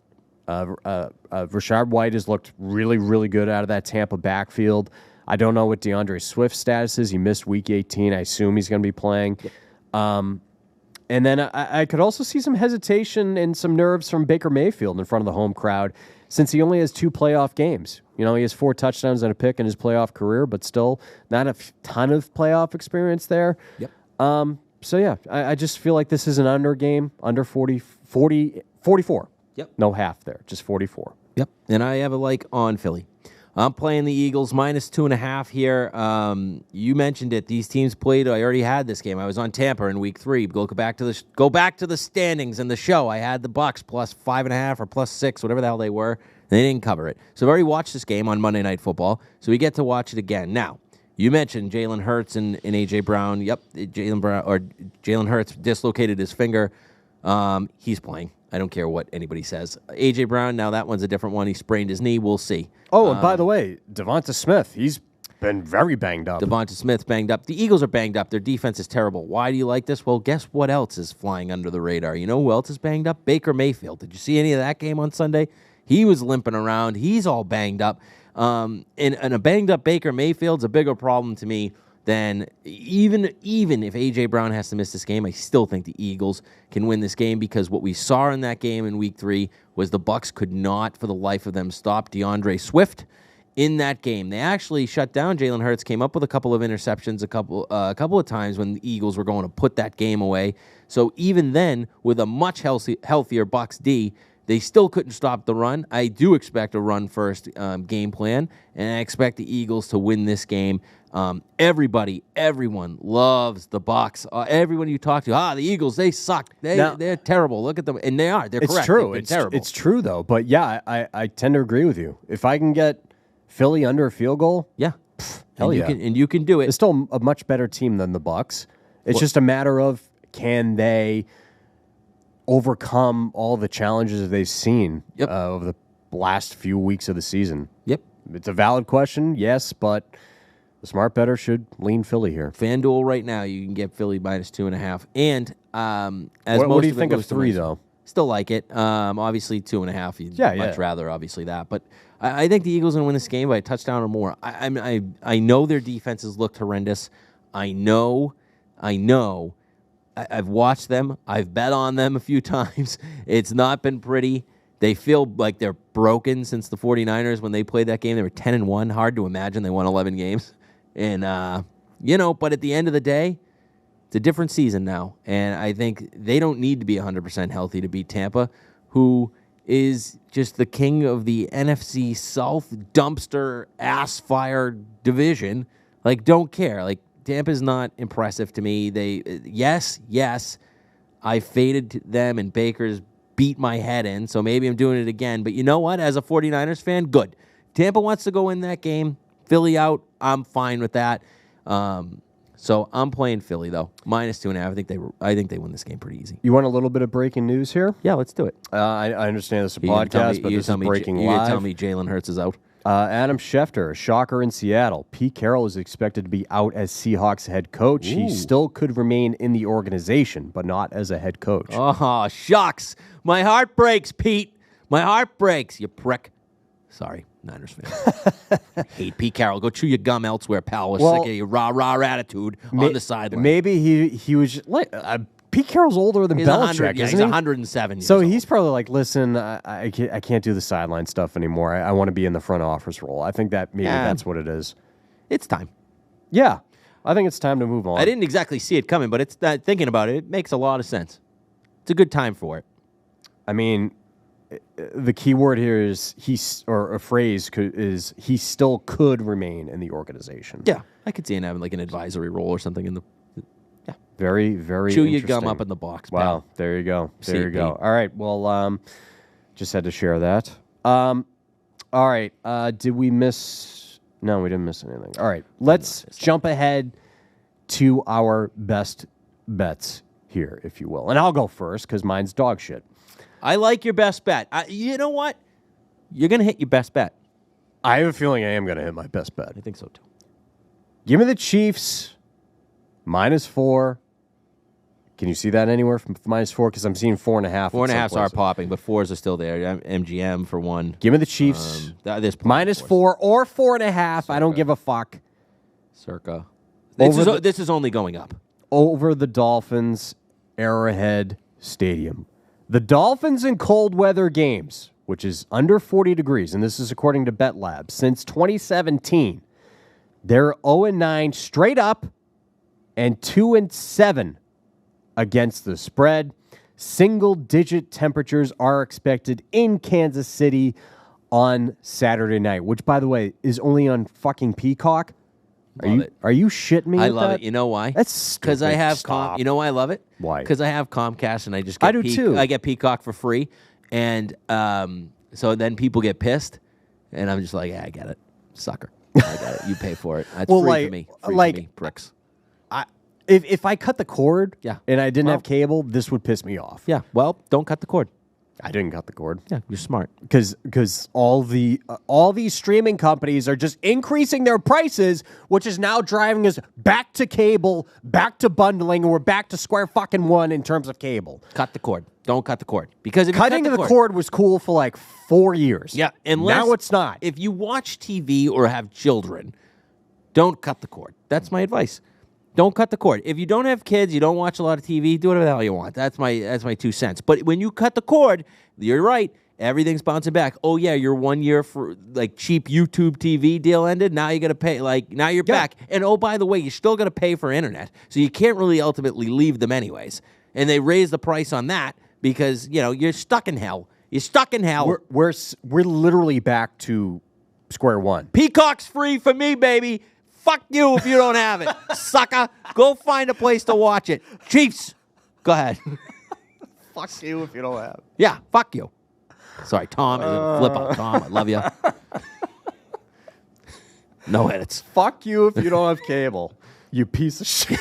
Rashard White has looked really, really good out of that Tampa backfield. I don't know what DeAndre Swift's status is. He missed Week 18. I assume he's going to be playing. Yep. And then I could also see some hesitation and some nerves from Baker Mayfield in front of the home crowd since he only has 2 playoff games. He has 4 touchdowns and a pick in his playoff career, but still not a ton of playoff experience there. Yep. So, yeah, I just feel like this is an under game, under 44. Yep. No half there, just 44. Yep. And I have a like on Philly. I'm playing the Eagles minus 2.5 here. You mentioned it. These teams played. I already had this game. I was on Tampa in Week 3. Go back to the standings in the show. I had the Bucks plus 5.5 or plus 6, whatever the hell they were. They didn't cover it. So I've already watched this game on Monday Night Football. So we get to watch it again. Now, you mentioned Jalen Hurts and A.J. Brown. Yep, Jalen Hurts dislocated his finger. He's playing. I don't care what anybody says. A.J. Brown, now that one's a different one. He sprained his knee. We'll see. Oh, and by the way, Devonta Smith, he's been very banged up. Devonta Smith's banged up. The Eagles are banged up. Their defense is terrible. Why do you like this? Well, guess what else is flying under the radar? You know who else is banged up? Baker Mayfield. Did you see any of that game on Sunday? He was limping around. He's all banged up. And a banged-up Baker Mayfield's a bigger problem to me than even if A.J. Brown has to miss this game, I still think the Eagles can win this game because what we saw in that game in Week 3 was the Bucs could not, for the life of them, stop DeAndre Swift in that game. They actually shut down Jalen Hurts, came up with a couple of interceptions a couple of times when the Eagles were going to put that game away. So even then, with a much healthier Bucs D, they still couldn't stop the run. I do expect a run-first game plan, and I expect the Eagles to win this game. Everyone loves the Bucs. Everyone you talk to, the Eagles, they suck. They're terrible. Look at them, and they are. They're correct. It's true. It's terrible. It's true, though. But, yeah, I tend to agree with you. If I can get Philly under a field goal, hell yeah. And you can do it. It's still a much better team than the Bucs. It's just a matter of can they overcome all the challenges they've seen over the last few weeks of the season. Yep. It's a valid question, yes, but the smart bettor should lean Philly here. FanDuel right now, you can get Philly minus 2.5. And what do you think of 3, though? Still like it. Obviously, 2.5. You'd much rather, obviously, that. But I think the Eagles are going to win this game by a touchdown or more. I know their defenses looked horrendous. I know. I've watched them. I've bet on them a few times. It's not been pretty. They feel like they're broken since the 49ers when they played that game. They were 10-1. Hard to imagine they won 11 games. And, but at the end of the day, it's a different season now. And I think they don't need to be 100% healthy to beat Tampa, who is just the king of the NFC South dumpster ass fire division. Like, don't care. Like, Tampa's not impressive to me. Yes, I faded them and Baker's beat my head in, so maybe I'm doing it again. But you know what? As a 49ers fan, good. Tampa wants to go in that game. Philly out. I'm fine with that. So I'm playing Philly, though. Minus 2.5. I think they win this game pretty easy. You want a little bit of breaking news here? Yeah, let's do it. I understand this is a podcast, but this is breaking live. You're telling me Jalen Hurts is out? Adam Schefter, a shocker in Seattle. Pete Carroll is expected to be out as Seahawks head coach. Ooh. He still could remain in the organization, but not as a head coach. Oh, shucks. My heart breaks, Pete. My heart breaks, you prick. Sorry, Niners fan. Hate Pete Carroll. Go chew your gum elsewhere, pal. We're sick of your rah-rah attitude on the sideline. Maybe he was like... Pete Carroll's older than Belichick, isn't he? He's 107 So years he's probably like, listen, I can't do the sideline stuff anymore. I want to be in the front office role. I think that maybe that's what it is. It's time. Yeah. I think it's time to move on. I didn't exactly see it coming, but it's thinking about it, it makes a lot of sense. It's a good time for it. I mean, the key word here is he still could remain in the organization. Yeah. I could see him having like an advisory role or something in the... Very, very Chew your gum up in the box. Wow, pal. there you go. There you go. All right, well, just had to share that. All right, did we miss... No, we didn't miss anything. All right, let's jump ahead to our best bets here, if you will. And I'll go first because mine's dog shit. I like your best bet. You know what? You're going to hit your best bet. I have a feeling I am going to hit my best bet. I think so, too. Give me the Chiefs -4. Can you see that anywhere from -4? Because I'm seeing 4.5. 4.5s are popping, but 4s are still there. MGM for 1. Give me the Chiefs. -4 or 4.5. I don't give a fuck. Circa. This is only going up. Over the Dolphins, Arrowhead Stadium. The Dolphins in cold weather games, which is under 40 degrees, and this is according to BetLab, since 2017, they're 0-9 straight up and 2-7 against the spread. Single-digit temperatures are expected in Kansas City on Saturday night, which, by the way, is only on fucking Peacock. Are you shitting me? I love it. You know why? That's because I have you know why I love it? Why? Because I have Comcast and I just get I get Peacock for free, and so then people get pissed, and I'm just like, yeah, I get it, sucker. I got it. You pay for it. That's free for me. Free for me, pricks. If I cut the cord and I didn't have cable, this would piss me off. Yeah, well, don't cut the cord. I didn't cut the cord. Yeah, you're smart. Because all these streaming companies are just increasing their prices, which is now driving us back to cable, back to bundling, and we're back to square fucking one in terms of cable. Cut the cord. Don't cut the cord. Because if cutting you cut the cord was cool for like 4 years. Yeah, now it's not. If you watch TV or have children, don't cut the cord. That's my advice. Don't cut the cord. If you don't have kids, you don't watch a lot of TV, do whatever the hell you want. That's my 2 cents. But when you cut the cord, you're right. Everything's bouncing back. Oh yeah, your 1 year for like cheap YouTube TV deal ended. Now you got to pay. Like now you're back. And oh, by the way, you're still going to pay for internet, so you can't really ultimately leave them anyways. And they raise the price on that because you're stuck in hell. You're stuck in hell. We're literally back to square one. Peacock's free for me, baby. Fuck you if you don't have it, sucker. Go find a place to watch it. Chiefs, go ahead. Fuck you if you don't have it. Yeah, fuck you. Sorry, Tom. Flip out, Tom. I love you. No edits. Fuck you if you don't have cable. You piece of shit.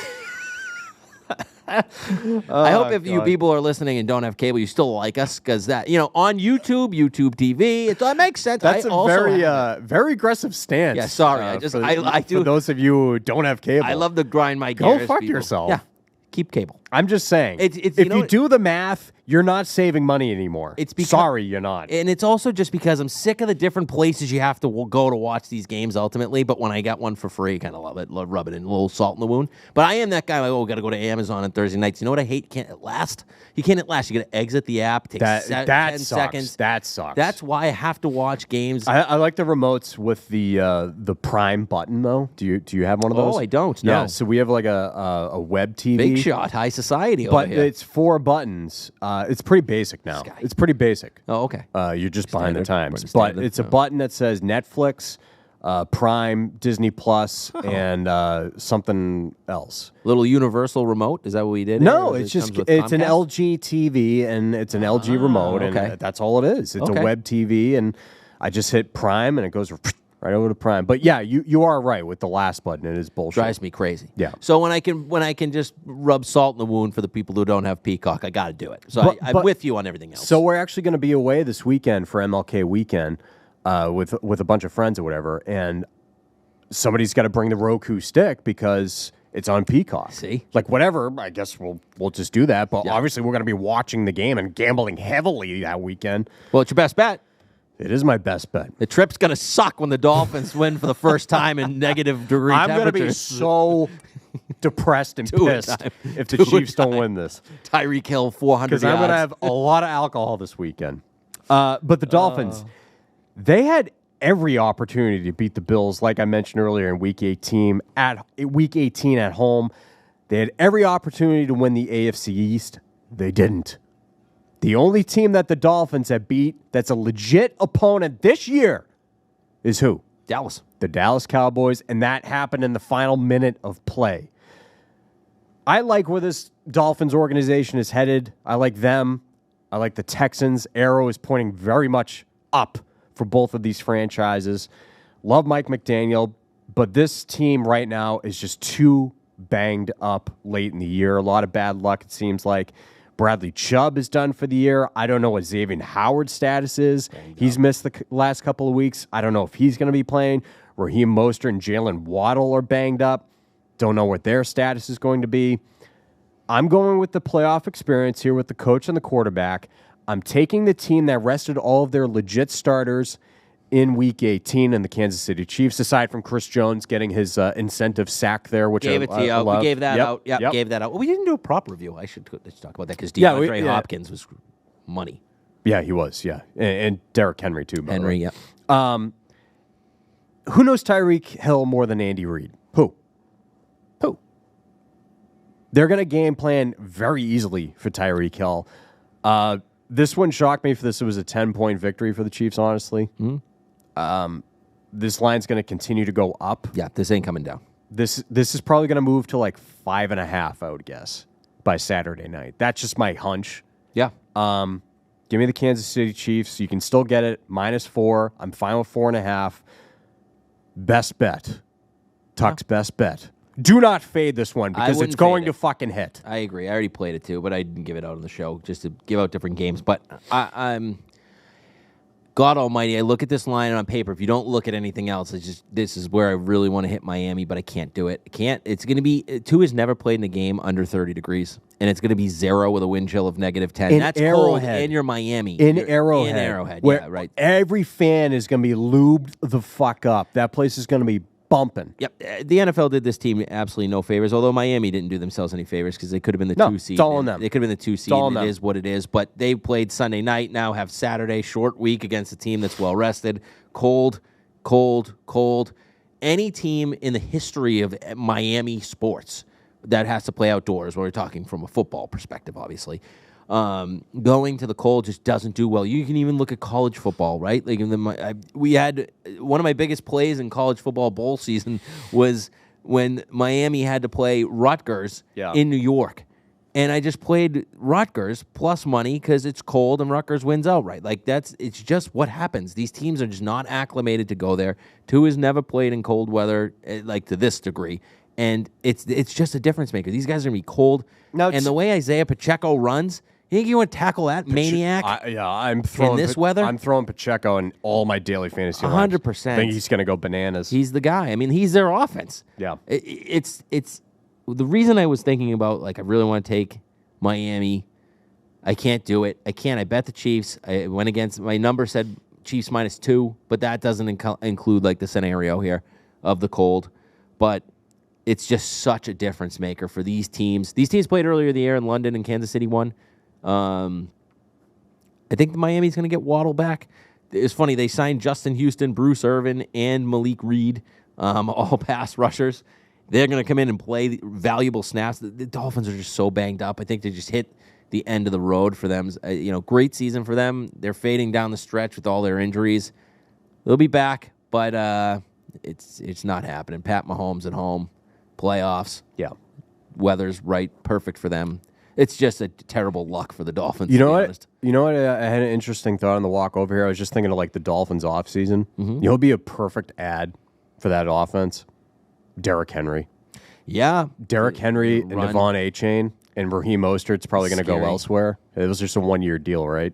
I hope if you people are listening and don't have cable, you still like us because that on YouTube TV, that makes sense. That's a very aggressive stance. Yeah, sorry. I do. For those of you who don't have cable, I love to grind my gears. Go fuck people. yourself. Yeah, keep cable. I'm just saying. If you do the math, you're not saving money anymore. Sorry, you're not. And it's also just because I'm sick of the different places you have to go to watch these games ultimately. But when I got one for free, kind of love it. Rub it in, a little salt in the wound. But I am that guy. Like, got to go to Amazon on Thursday nights. You know what I hate? You can't last. You can't last. You got to exit the app. Take 10 seconds. That sucks. That's why I have to watch games. I like the remotes with the Prime button though. Do you have one of those? Oh, I don't. No. Yeah. So we have like a web TV. Big shot, high society. But over here. it's 4 buttons. It's pretty basic now. It's pretty basic. Oh, okay. You're just behind the times. But it's a button that says Netflix, Prime, Disney Plus, and something else. Little universal remote? Is that what we did? No, it's an LG TV and it's an LG remote, and that's all it is. It's a web TV, and I just hit Prime, and it goes right over to Prime. But yeah, you are right with the last button. It is bullshit. Drives me crazy. Yeah. So when I can just rub salt in the wound for the people who don't have Peacock, I got to do it. So I'm with you on everything else. So we're actually going to be away this weekend for MLK weekend with a bunch of friends or whatever, and somebody's got to bring the Roku stick because it's on Peacock. See? Like whatever, I guess we'll just do that. But obviously we're going to be watching the game and gambling heavily that weekend. Well, it's your best bet. It is my best bet. The trip's going to suck when the Dolphins win for the first time in negative degree temperatures. I'm going to be so depressed and pissed if the Chiefs don't win this. Tyreek Hill, 400 yards. Because I'm going to have a lot of alcohol this weekend. But the Dolphins, they had every opportunity to beat the Bills, like I mentioned earlier, in Week 18 at home. They had every opportunity to win the AFC East. They didn't. The only team that the Dolphins have beat that's a legit opponent this year is who? Dallas. The Dallas Cowboys, and that happened in the final minute of play. I like where this Dolphins organization is headed. I like them. I like the Texans. Arrow is pointing very much up for both of these franchises. Love Mike McDaniel, but this team right now is just too banged up late in the year. A lot of bad luck, it seems like. Bradley Chubb is done for the year. I don't know what Xavier Howard's status is. He's missed the last couple of weeks. I don't know if he's going to be playing. Raheem Mostert and Jalen Waddle are banged up. Don't know what their status is going to be. I'm going with the playoff experience here with the coach and the quarterback. I'm taking the team that rested all of their legit starters in Week 18 and the Kansas City Chiefs, aside from Chris Jones getting his incentive sack there, which gave it to you. We gave that out. Yep, gave that out. Well, we didn't do a proper review. Let's talk about that because DeAndre Hopkins was money. Yeah, he was, yeah. And Derrick Henry, too. Henry, yeah. Who knows Tyreek Hill more than Andy Reid? Who? They're going to game plan very easily for Tyreek Hill. This one shocked me for this. It was a 10-point victory for the Chiefs, honestly. Mm-hmm. This line's going to continue to go up. Yeah, this ain't coming down. This is probably going to move to like 5.5, I would guess, by Saturday night. That's just my hunch. Yeah. Give me the Kansas City Chiefs. You can still get it -4. I'm fine with 4.5. Best bet. Tuck's best bet. Do not fade this one because it's going to fucking hit. I agree. I already played it too, but I didn't give it out on the show just to give out different games. But I'm God Almighty. I look at this line on paper. If you don't look at anything else, it's just this is where I really want to hit Miami, but I can't do it. I can't. It's going to be 2 has never played in a game under 30 degrees, and it's going to be 0 with a wind chill of -10. In That's Arrowhead. cold, and you're Miami. In Arrowhead. In Arrowhead. Where yeah, right. every fan is going to be lubed the fuck up. That place is going to be bumping. Yep. The NFL did this team absolutely no favors, although Miami didn't do themselves any favors because they could have been the 2 seed. It's all on them. They could have been the 2 seed. It is what it is. But they played Sunday night, now have Saturday, short week against a team that's well rested. Cold, cold, cold. Any team in the history of Miami sports that has to play outdoors, we're talking from a football perspective, obviously, going to the cold just doesn't do well. You can even look at college football, right? Like we had one of my biggest plays in college football bowl season was when Miami had to play Rutgers in New York. And I just played Rutgers plus money because it's cold and Rutgers wins outright. Like it's just what happens. These teams are just not acclimated to go there. 2 has never played in cold weather like to this degree. And it's just a difference maker. These guys are going to be cold. And the way Isaiah Pacheco runs, you think you want to tackle that maniac? I'm throwing in this weather. I'm throwing Pacheco in all my daily fantasy. 100%. I think he's going to go bananas. He's the guy. I mean, he's their offense. Yeah. It's the reason I was thinking about like I really want to take Miami. I can't do it. I bet the Chiefs. I went against my number said Chiefs -2, but that doesn't include like the scenario here of the cold. But it's just such a difference maker for these teams. These teams played earlier in the year in London and Kansas City won. I think Miami's going to get Waddle back. It's funny. They signed Justin Houston, Bruce Irvin, and Malik Reed, all pass rushers. They're going to come in and play valuable snaps. The Dolphins are just so banged up. I think they just hit the end of the road for them. Great season for them. They're fading down the stretch with all their injuries. They'll be back, but it's not happening. Pat Mahomes at home, playoffs. Yeah. Weather's right, perfect for them. It's just a terrible luck for the Dolphins. You know what? You know what? I had an interesting thought on the walk over here. I was just thinking of like the Dolphins offseason. Mm-hmm. You know, it'd be a perfect ad for that offense. Derrick Henry. Yeah. Derrick Henry and Devon A-Chain and Raheem Mostert's probably going to go elsewhere. It was just a 1-year deal, right?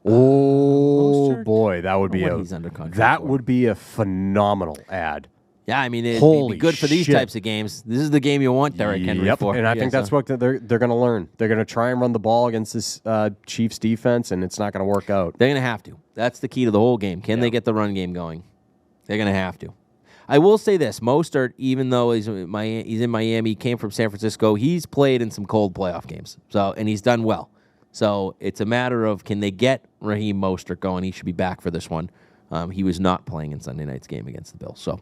Oh boy, that would be would be a phenomenal ad. Yeah, I mean, it'd be good for these types of games. This is the game you want Derrick Henry for. And I think that's what they're going to learn. They're going to try and run the ball against this Chiefs defense, and it's not going to work out. They're going to have to. That's the key to the whole game. Can they get the run game going? They're going to have to. I will say this. Mostert, even though he's in Miami, came from San Francisco, he's played in some cold playoff games, and he's done well. So it's a matter of can they get Raheem Mostert going? He should be back for this one. He was not playing in Sunday night's game against the Bills. So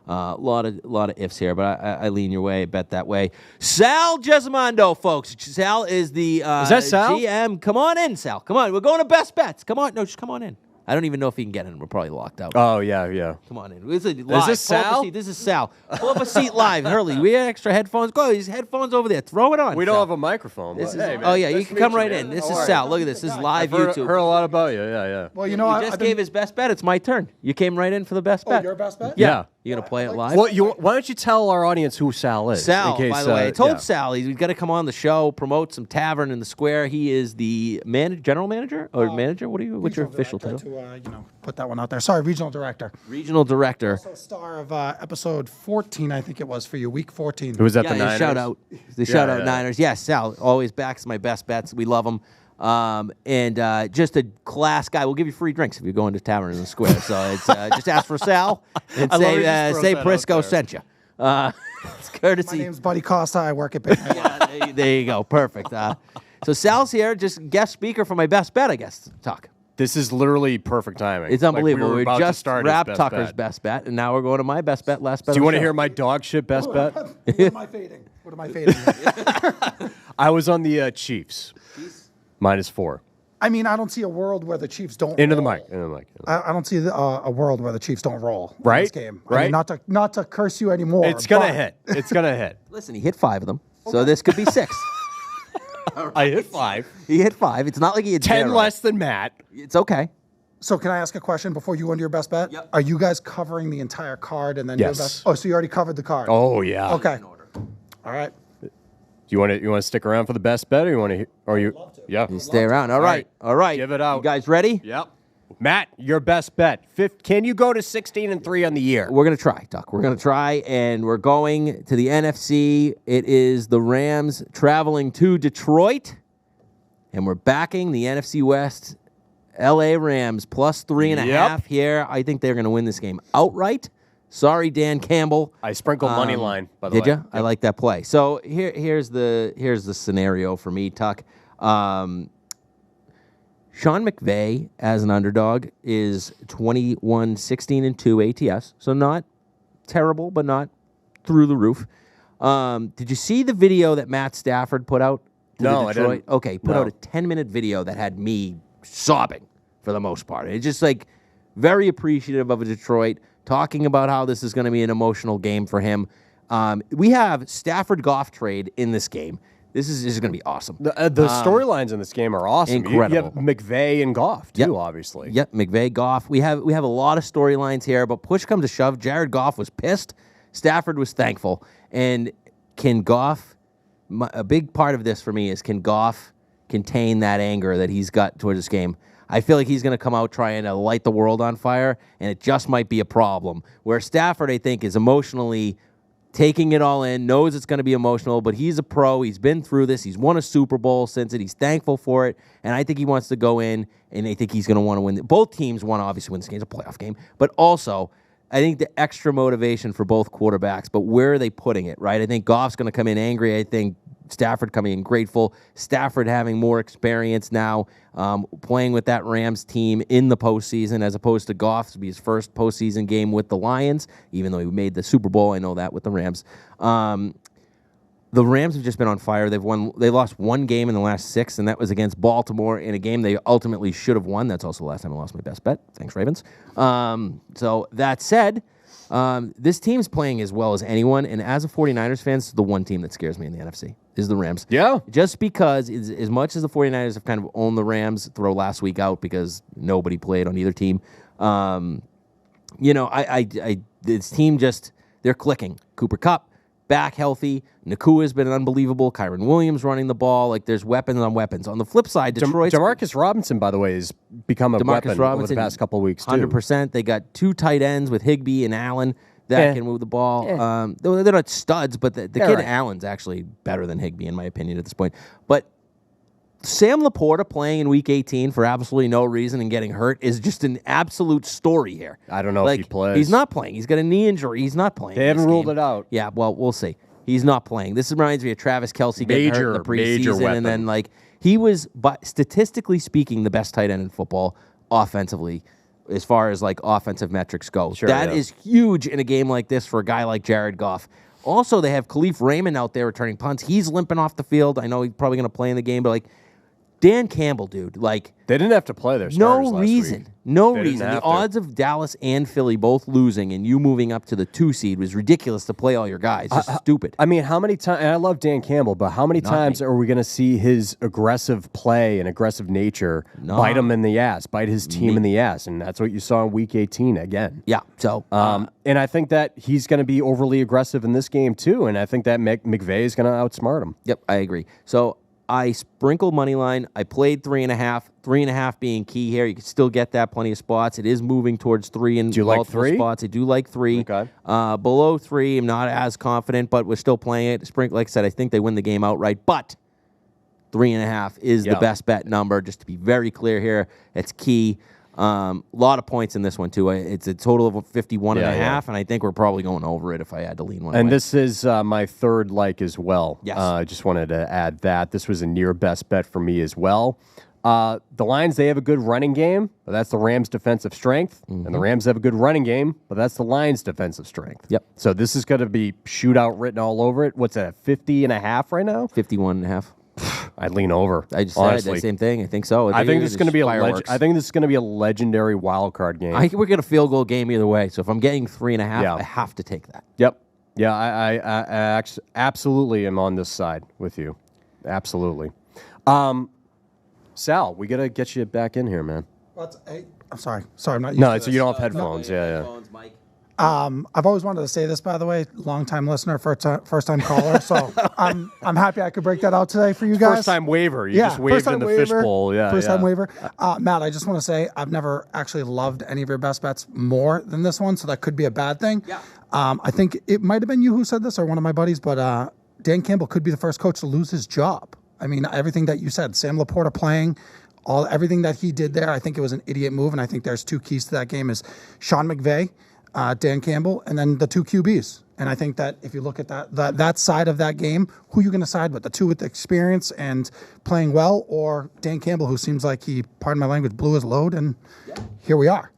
a lot of ifs here, but I lean your way. Bet that way. Sal Gesimondo, folks. Sal is the is that Sal? GM. Come on in, Sal. Come on. We're going to Best Bets. Come on. No, just come on in. I don't even know if he can get in. We're probably locked out. Oh, yeah. Come on in. Is this Sal? This is Sal. Pull up a seat live. Hurley, we have extra headphones. Go, these headphones over there. Throw it on. We don't have a microphone. You can come right in. This is Sal. Look at this. This is live YouTube. Heard a lot about you. Yeah. Well, you know, I just gave his best bet. It's my turn. You came right in for the best bet. Your best bet? Yeah. You going to play it live? Well, why don't you tell our audience who Sal is? Sal, in case, by the way. I told Sal he's got to come on the show, promote some tavern in the square. He is the general manager or manager? What's your official title? To put that one out there. Sorry, regional director. Regional director. Also star of episode 14, I think it was for you, week 14. It was at the Niners. Shout out Niners. Yes, Sal always backs my best bets. We love him. And just a class guy. We'll give you free drinks if you go into Tavern in the Square. So it's just ask for Sal and say Prisco sent you. It's courtesy. My name's Buddy Costa. I work at Big Yeah, there you go. Perfect. So Sal's here, just guest speaker for my best bet, I guess. Talk. This is literally perfect timing. It's unbelievable. We just wrapped Tucker's best bet, and now we're going to my best bet, last bet. Do you want to hear my dog shit best bet? What am I fading? I was on the Chiefs. -4. I mean, I don't see a world where the Chiefs don't Into roll. the mic. I don't see a world where the Chiefs don't roll in right? this game. Right? I mean, not to curse you anymore. It's going to hit. It's going to hit. Listen, he hit 5 of them, so this could be 6. I hit 5. He hit 5. It's not like he hit 10 0. less than Matt. It's okay. So can I ask a question before you go into your best bet? Yep. Are you guys covering the entire card and then Yes. your best? Oh, so you already covered the card. Oh yeah. Okay. All right. Do you want to stick around for the best bet, or you want to? Or you? Yeah. You stay around. All right. All right. Give it out. You guys ready? Yep. Matt, your best bet. Can you go to 16-3 on the year? We're going to try, Duck. We're going to try, and we're going to the NFC. It is the Rams traveling to Detroit, and we're backing the NFC West L.A. Rams plus 3.5 here. I think they're going to win this game outright. Sorry, Dan Campbell. I sprinkled money line, by the way. Did you? I like that play. So here's the scenario for me, Tuck. Sean McVay, as an underdog, is 21-16-2 ATS, so not terrible, but not through the roof. Did you see the video that Matt Stafford put out to No, the Detroit? I didn't. Okay, put out a 10-minute video that had me sobbing for the most part. It's just like very appreciative of Detroit, talking about how this is going to be an emotional game for him. We have Stafford-Goff trade in this game. This is going to be awesome. The storylines in this game are awesome. Incredible. You have McVay and Goff too, obviously. Yep, McVay, Goff. We have a lot of storylines here, but push comes to shove. Jared Goff was pissed. Stafford was thankful. And can Goff? A big part of this for me is, can Goff contain that anger that he's got towards this game? I feel like he's going to come out trying to light the world on fire, and it just might be a problem. Where Stafford, I think, is emotionally taking it all in, knows it's going to be emotional, but he's a pro. He's been through this. He's won a Super Bowl since it. He's thankful for it, and I think he wants to go in, and I think he's going to want to win. Both teams want to obviously win this game. It's a playoff game, but also I think the extra motivation for both quarterbacks, but where are they putting it, right? I think Goff's going to come in angry. I think Stafford coming in grateful. Stafford having more experience now, playing with that Rams team in the postseason, as opposed to Goff to be his first postseason game with the Lions, even though he made the Super Bowl. I know that with the Rams. The Rams have just been on fire. They lost one game in the last 6, and that was against Baltimore in a game they ultimately should have won. That's also the last time I lost my best bet. Thanks, Ravens. So that said, this team's playing as well as anyone, and as a 49ers fan, it's the one team that scares me in the NFC is the Rams. Yeah. Just because as much as the 49ers have kind of owned the Rams, throw last week out because nobody played on either team, this team just, they're clicking. Cooper Kupp, back healthy. Nakua's been unbelievable. Kyron Williams running the ball. Like, there's weapons on weapons. On the flip side, Detroit. Demarcus Robinson, by the way, has become a weapon over the past couple of weeks, too. 100%. They got 2 tight ends with Higbee and Allen that can move the ball. They're not studs, but the kid Allen's actually better than Higbee, in my opinion, at this point. But Sam Laporta playing in Week 18 for absolutely no reason and getting hurt is just an absolute story here. I don't know if he plays. He's not playing. He's got a knee injury. He's not playing. They haven't ruled it out. Yeah, well, we'll see. He's not playing. This reminds me of Travis Kelce getting hurt in the preseason, and then he was, statistically speaking, the best tight end in football offensively, as far as offensive metrics go. Sure, that is huge in a game like this for a guy like Jared Goff. Also, they have Khalif Raymond out there returning punts. He's limping off the field. I know he's probably going to play in the game, but Dan Campbell, dude, they didn't have to play their starters last week. No reason. The odds of Dallas and Philly both losing and you moving up to the 2 seed was ridiculous to play all your guys. It's just stupid. I mean, how many times, and I love Dan Campbell, but how many times are we going to see his aggressive play and aggressive nature bite him in the ass, bite his team in the ass? And that's what you saw in Week 18 again. Yeah. So, and I think that he's going to be overly aggressive in this game too, and I think that McVay is going to outsmart him. Yep, I agree. So, I sprinkled money line. I played 3.5. 3.5 being key here. You can still get that plenty of spots. It is moving towards 3 in multiple spots. I do like 3. Okay. Below 3, I'm not as confident, but we're still playing it. Sprinkle, like I said, I think they win the game outright. But 3.5 is the best bet number. Just to be very clear here, it's key. A lot of points in this one, too. It's a total of 51.5, and I think we're probably going over it if I had to lean one way. And this is my third as well. Yes. I just wanted to add that. This was a near best bet for me as well. The Lions, they have a good running game, but that's the Rams' defensive strength. And the Rams have a good running game, but that's the Lions' defensive strength. Yep. So this is going to be shootout written all over it. What's that, 50.5 right now? 51.5. I'd lean over. I just honestly. said the same thing. I think so. I think this is going to be I think this is going to be a legendary wild card game. I think we're going to field goal game either way. So if I'm getting 3.5, I have to take that. Yep. Yeah, I absolutely am on this side with you. Absolutely. Sal, we got to get you back in here, man. I'm I'm sorry, I'm not. Used No, to so this. you don't have headphones. Yeah. Headphones, Mike. I've always wanted to say this, by the way, long-time listener, first-time caller. So I'm happy I could break that out today for you guys. First-time waiver. You just waved in the fishbowl. Yeah, first-time waiver. Matt, I just want to say I've never actually loved any of your best bets more than this one, so that could be a bad thing. Yeah. I think it might have been you who said this or one of my buddies, but Dan Campbell could be the first coach to lose his job. I mean, everything that you said, Sam Laporta playing, everything that he did there, I think it was an idiot move, and I think there's two keys to that game is Sean McVay, Dan Campbell, and then the two QBs. And I think that if you look at that side of that game, who are you going to side with? The two with the experience and playing well, or Dan Campbell, who seems like he, pardon my language, blew his load, and here we are.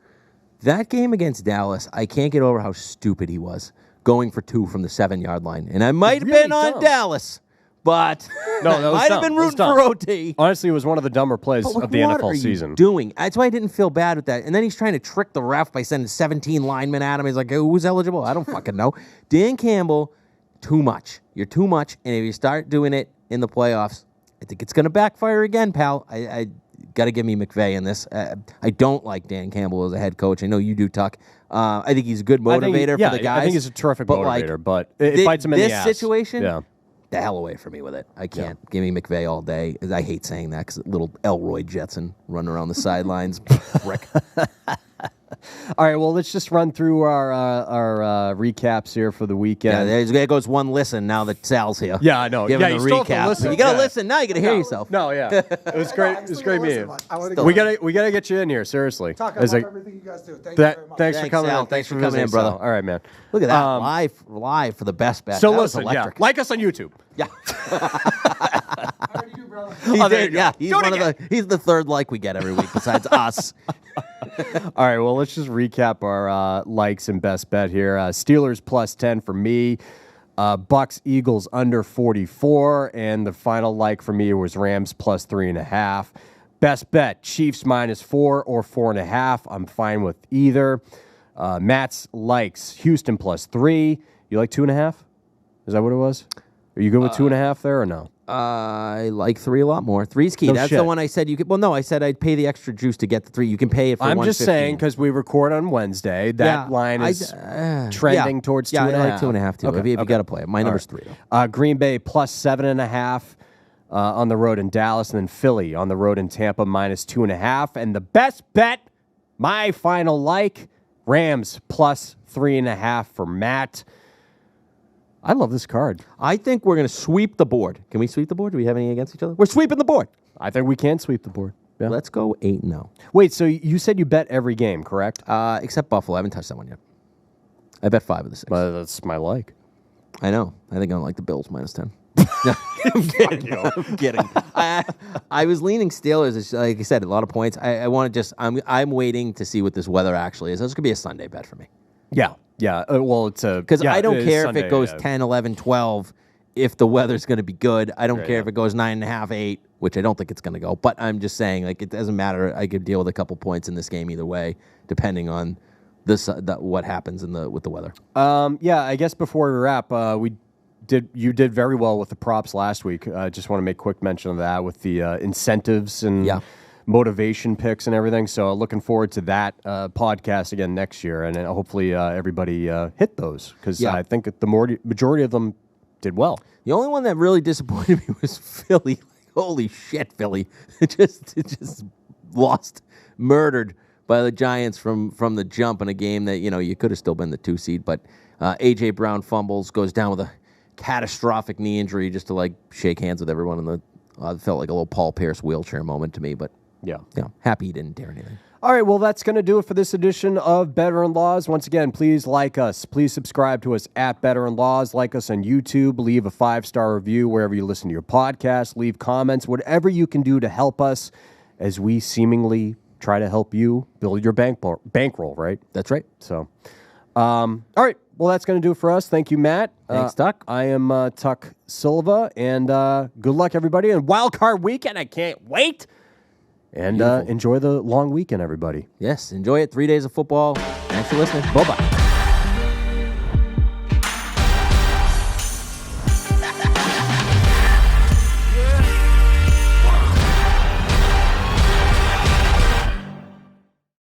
That game against Dallas, I can't get over how stupid he was going for 2 from the 7-yard line. And I might have been on Dallas, but No, that was might dumb. have been That was rooting dumb. for OT. Honestly, it was one of the dumber plays But, like, of the what NFL are season. you doing? That's why I didn't feel bad with that. And then he's trying to trick the ref by sending 17 linemen at him. He's like, who's eligible? I don't fucking know. Dan Campbell, too much. You're too much. And if you start doing it in the playoffs, I think it's going to backfire again, pal. I got to give me McVay in this. I don't like Dan Campbell as a head coach. I know you do, Tuck. I think he's a good motivator for the guys. I think he's a terrific motivator, like, but it bites him in the ass. This situation, yeah. the hell away from me with it. I can't. Give me McVay all day. I hate saying that because little Elroy Jetson running around the sidelines. Frick. All right, well, let's just run through our recaps here for the weekend. Yeah, there goes one listen now that Sal's here. Yeah, I know. Giving Yeah, the you still have to recap. listen. You got to Yeah. listen. Now you got to hear yourself. No, yeah. It was great. It was great meeting you. We gotta get you in here, seriously. I love everything you guys do. Thank you very much. Thanks for Thanks, coming Sal. in. Thanks for visiting, coming in, brother. Sal. All right, man. Look at that. Live for the best bet. So That was listen, electric. like us on YouTube. Yeah. How do you do, brother? He Oh, there did, you go. yeah. He's Do it one again. he's the third like we get every week besides us. All right, well, let's just recap our likes and best bet here. Steelers plus 10 for me. Bucks, Eagles under 44. And the final like for me was Rams plus 3.5. Best bet, Chiefs minus 4 or 4.5. I'm fine with either. Matt's likes, Houston plus 3. You like 2.5? Is that what it was? Are you good with 2.5 there or no? I like 3 a lot more. 3's key. No That's shit. the one I said you could. Well, no, I said I'd pay the extra juice to get the 3. You can pay it for I'm $1.15. just saying because we record on Wednesday. That line is trending towards 2.5. Yeah, I like 2.5 too. Okay, If you got to play it, my number's 3. Green Bay plus 7.5 on the road in Dallas, and then Philly on the road in Tampa minus 2.5. And the best bet, my final like, Rams plus 3.5 for Matt. I love this card. I think we're going to sweep the board. Can we sweep the board? Do we have any against each other? We're sweeping the board. I think we can sweep the board. Yeah. Let's go 8-0. Wait, so you said you bet every game, correct? Except Buffalo. I haven't touched that one yet. I bet 5 of the 6. That's my like. I know. I think I don't like the Bills minus 10. No, I'm kidding. I'm kidding. I was leaning Steelers. It's, like I said, a lot of points. I want to just. I'm waiting to see what this weather actually is. This could be a Sunday bet for me. Yeah. Yeah. Well, it's a Because I don't care Sunday, if it goes 10, 11, 12. If the weather's going to be good, I don't care if it goes 9.5, 8, which I don't think it's going to go. But I'm just saying, like, it doesn't matter. I could deal with a couple points in this game either way, depending on what happens with the weather. Yeah. I guess before we wrap, you did very well with the props last week. I just want to make quick mention of that with the incentives and motivation picks and everything. So looking forward to that podcast again next year, and hopefully everybody hit those because I think the majority of them did well. The only one that really disappointed me was Philly. Holy shit, Philly! It just lost, murdered by the Giants from the jump in a game that you could have still been the 2 seed, but AJ Brown fumbles, goes down with a catastrophic knee injury just to like shake hands with everyone in the. It felt like a little Paul Pierce wheelchair moment to me, but happy he didn't dare anything. All right, well, that's going to do it for this edition of Bettor and Laws. Once again, please like us. Please subscribe to us at Bettor and Laws. Like us on YouTube. Leave a 5-star review wherever you listen to your podcast. Leave comments. Whatever you can do to help us as we seemingly try to help you build your bankroll, right? That's right. So, all right. Well, that's going to do it for us. Thank you, Matt. Thanks, Tuck. I am Tuck Silva, and good luck, everybody. And Wildcard weekend, I can't wait. And enjoy the long weekend, everybody. Yes, enjoy it. 3 days of football. Thanks for listening. Bye-bye.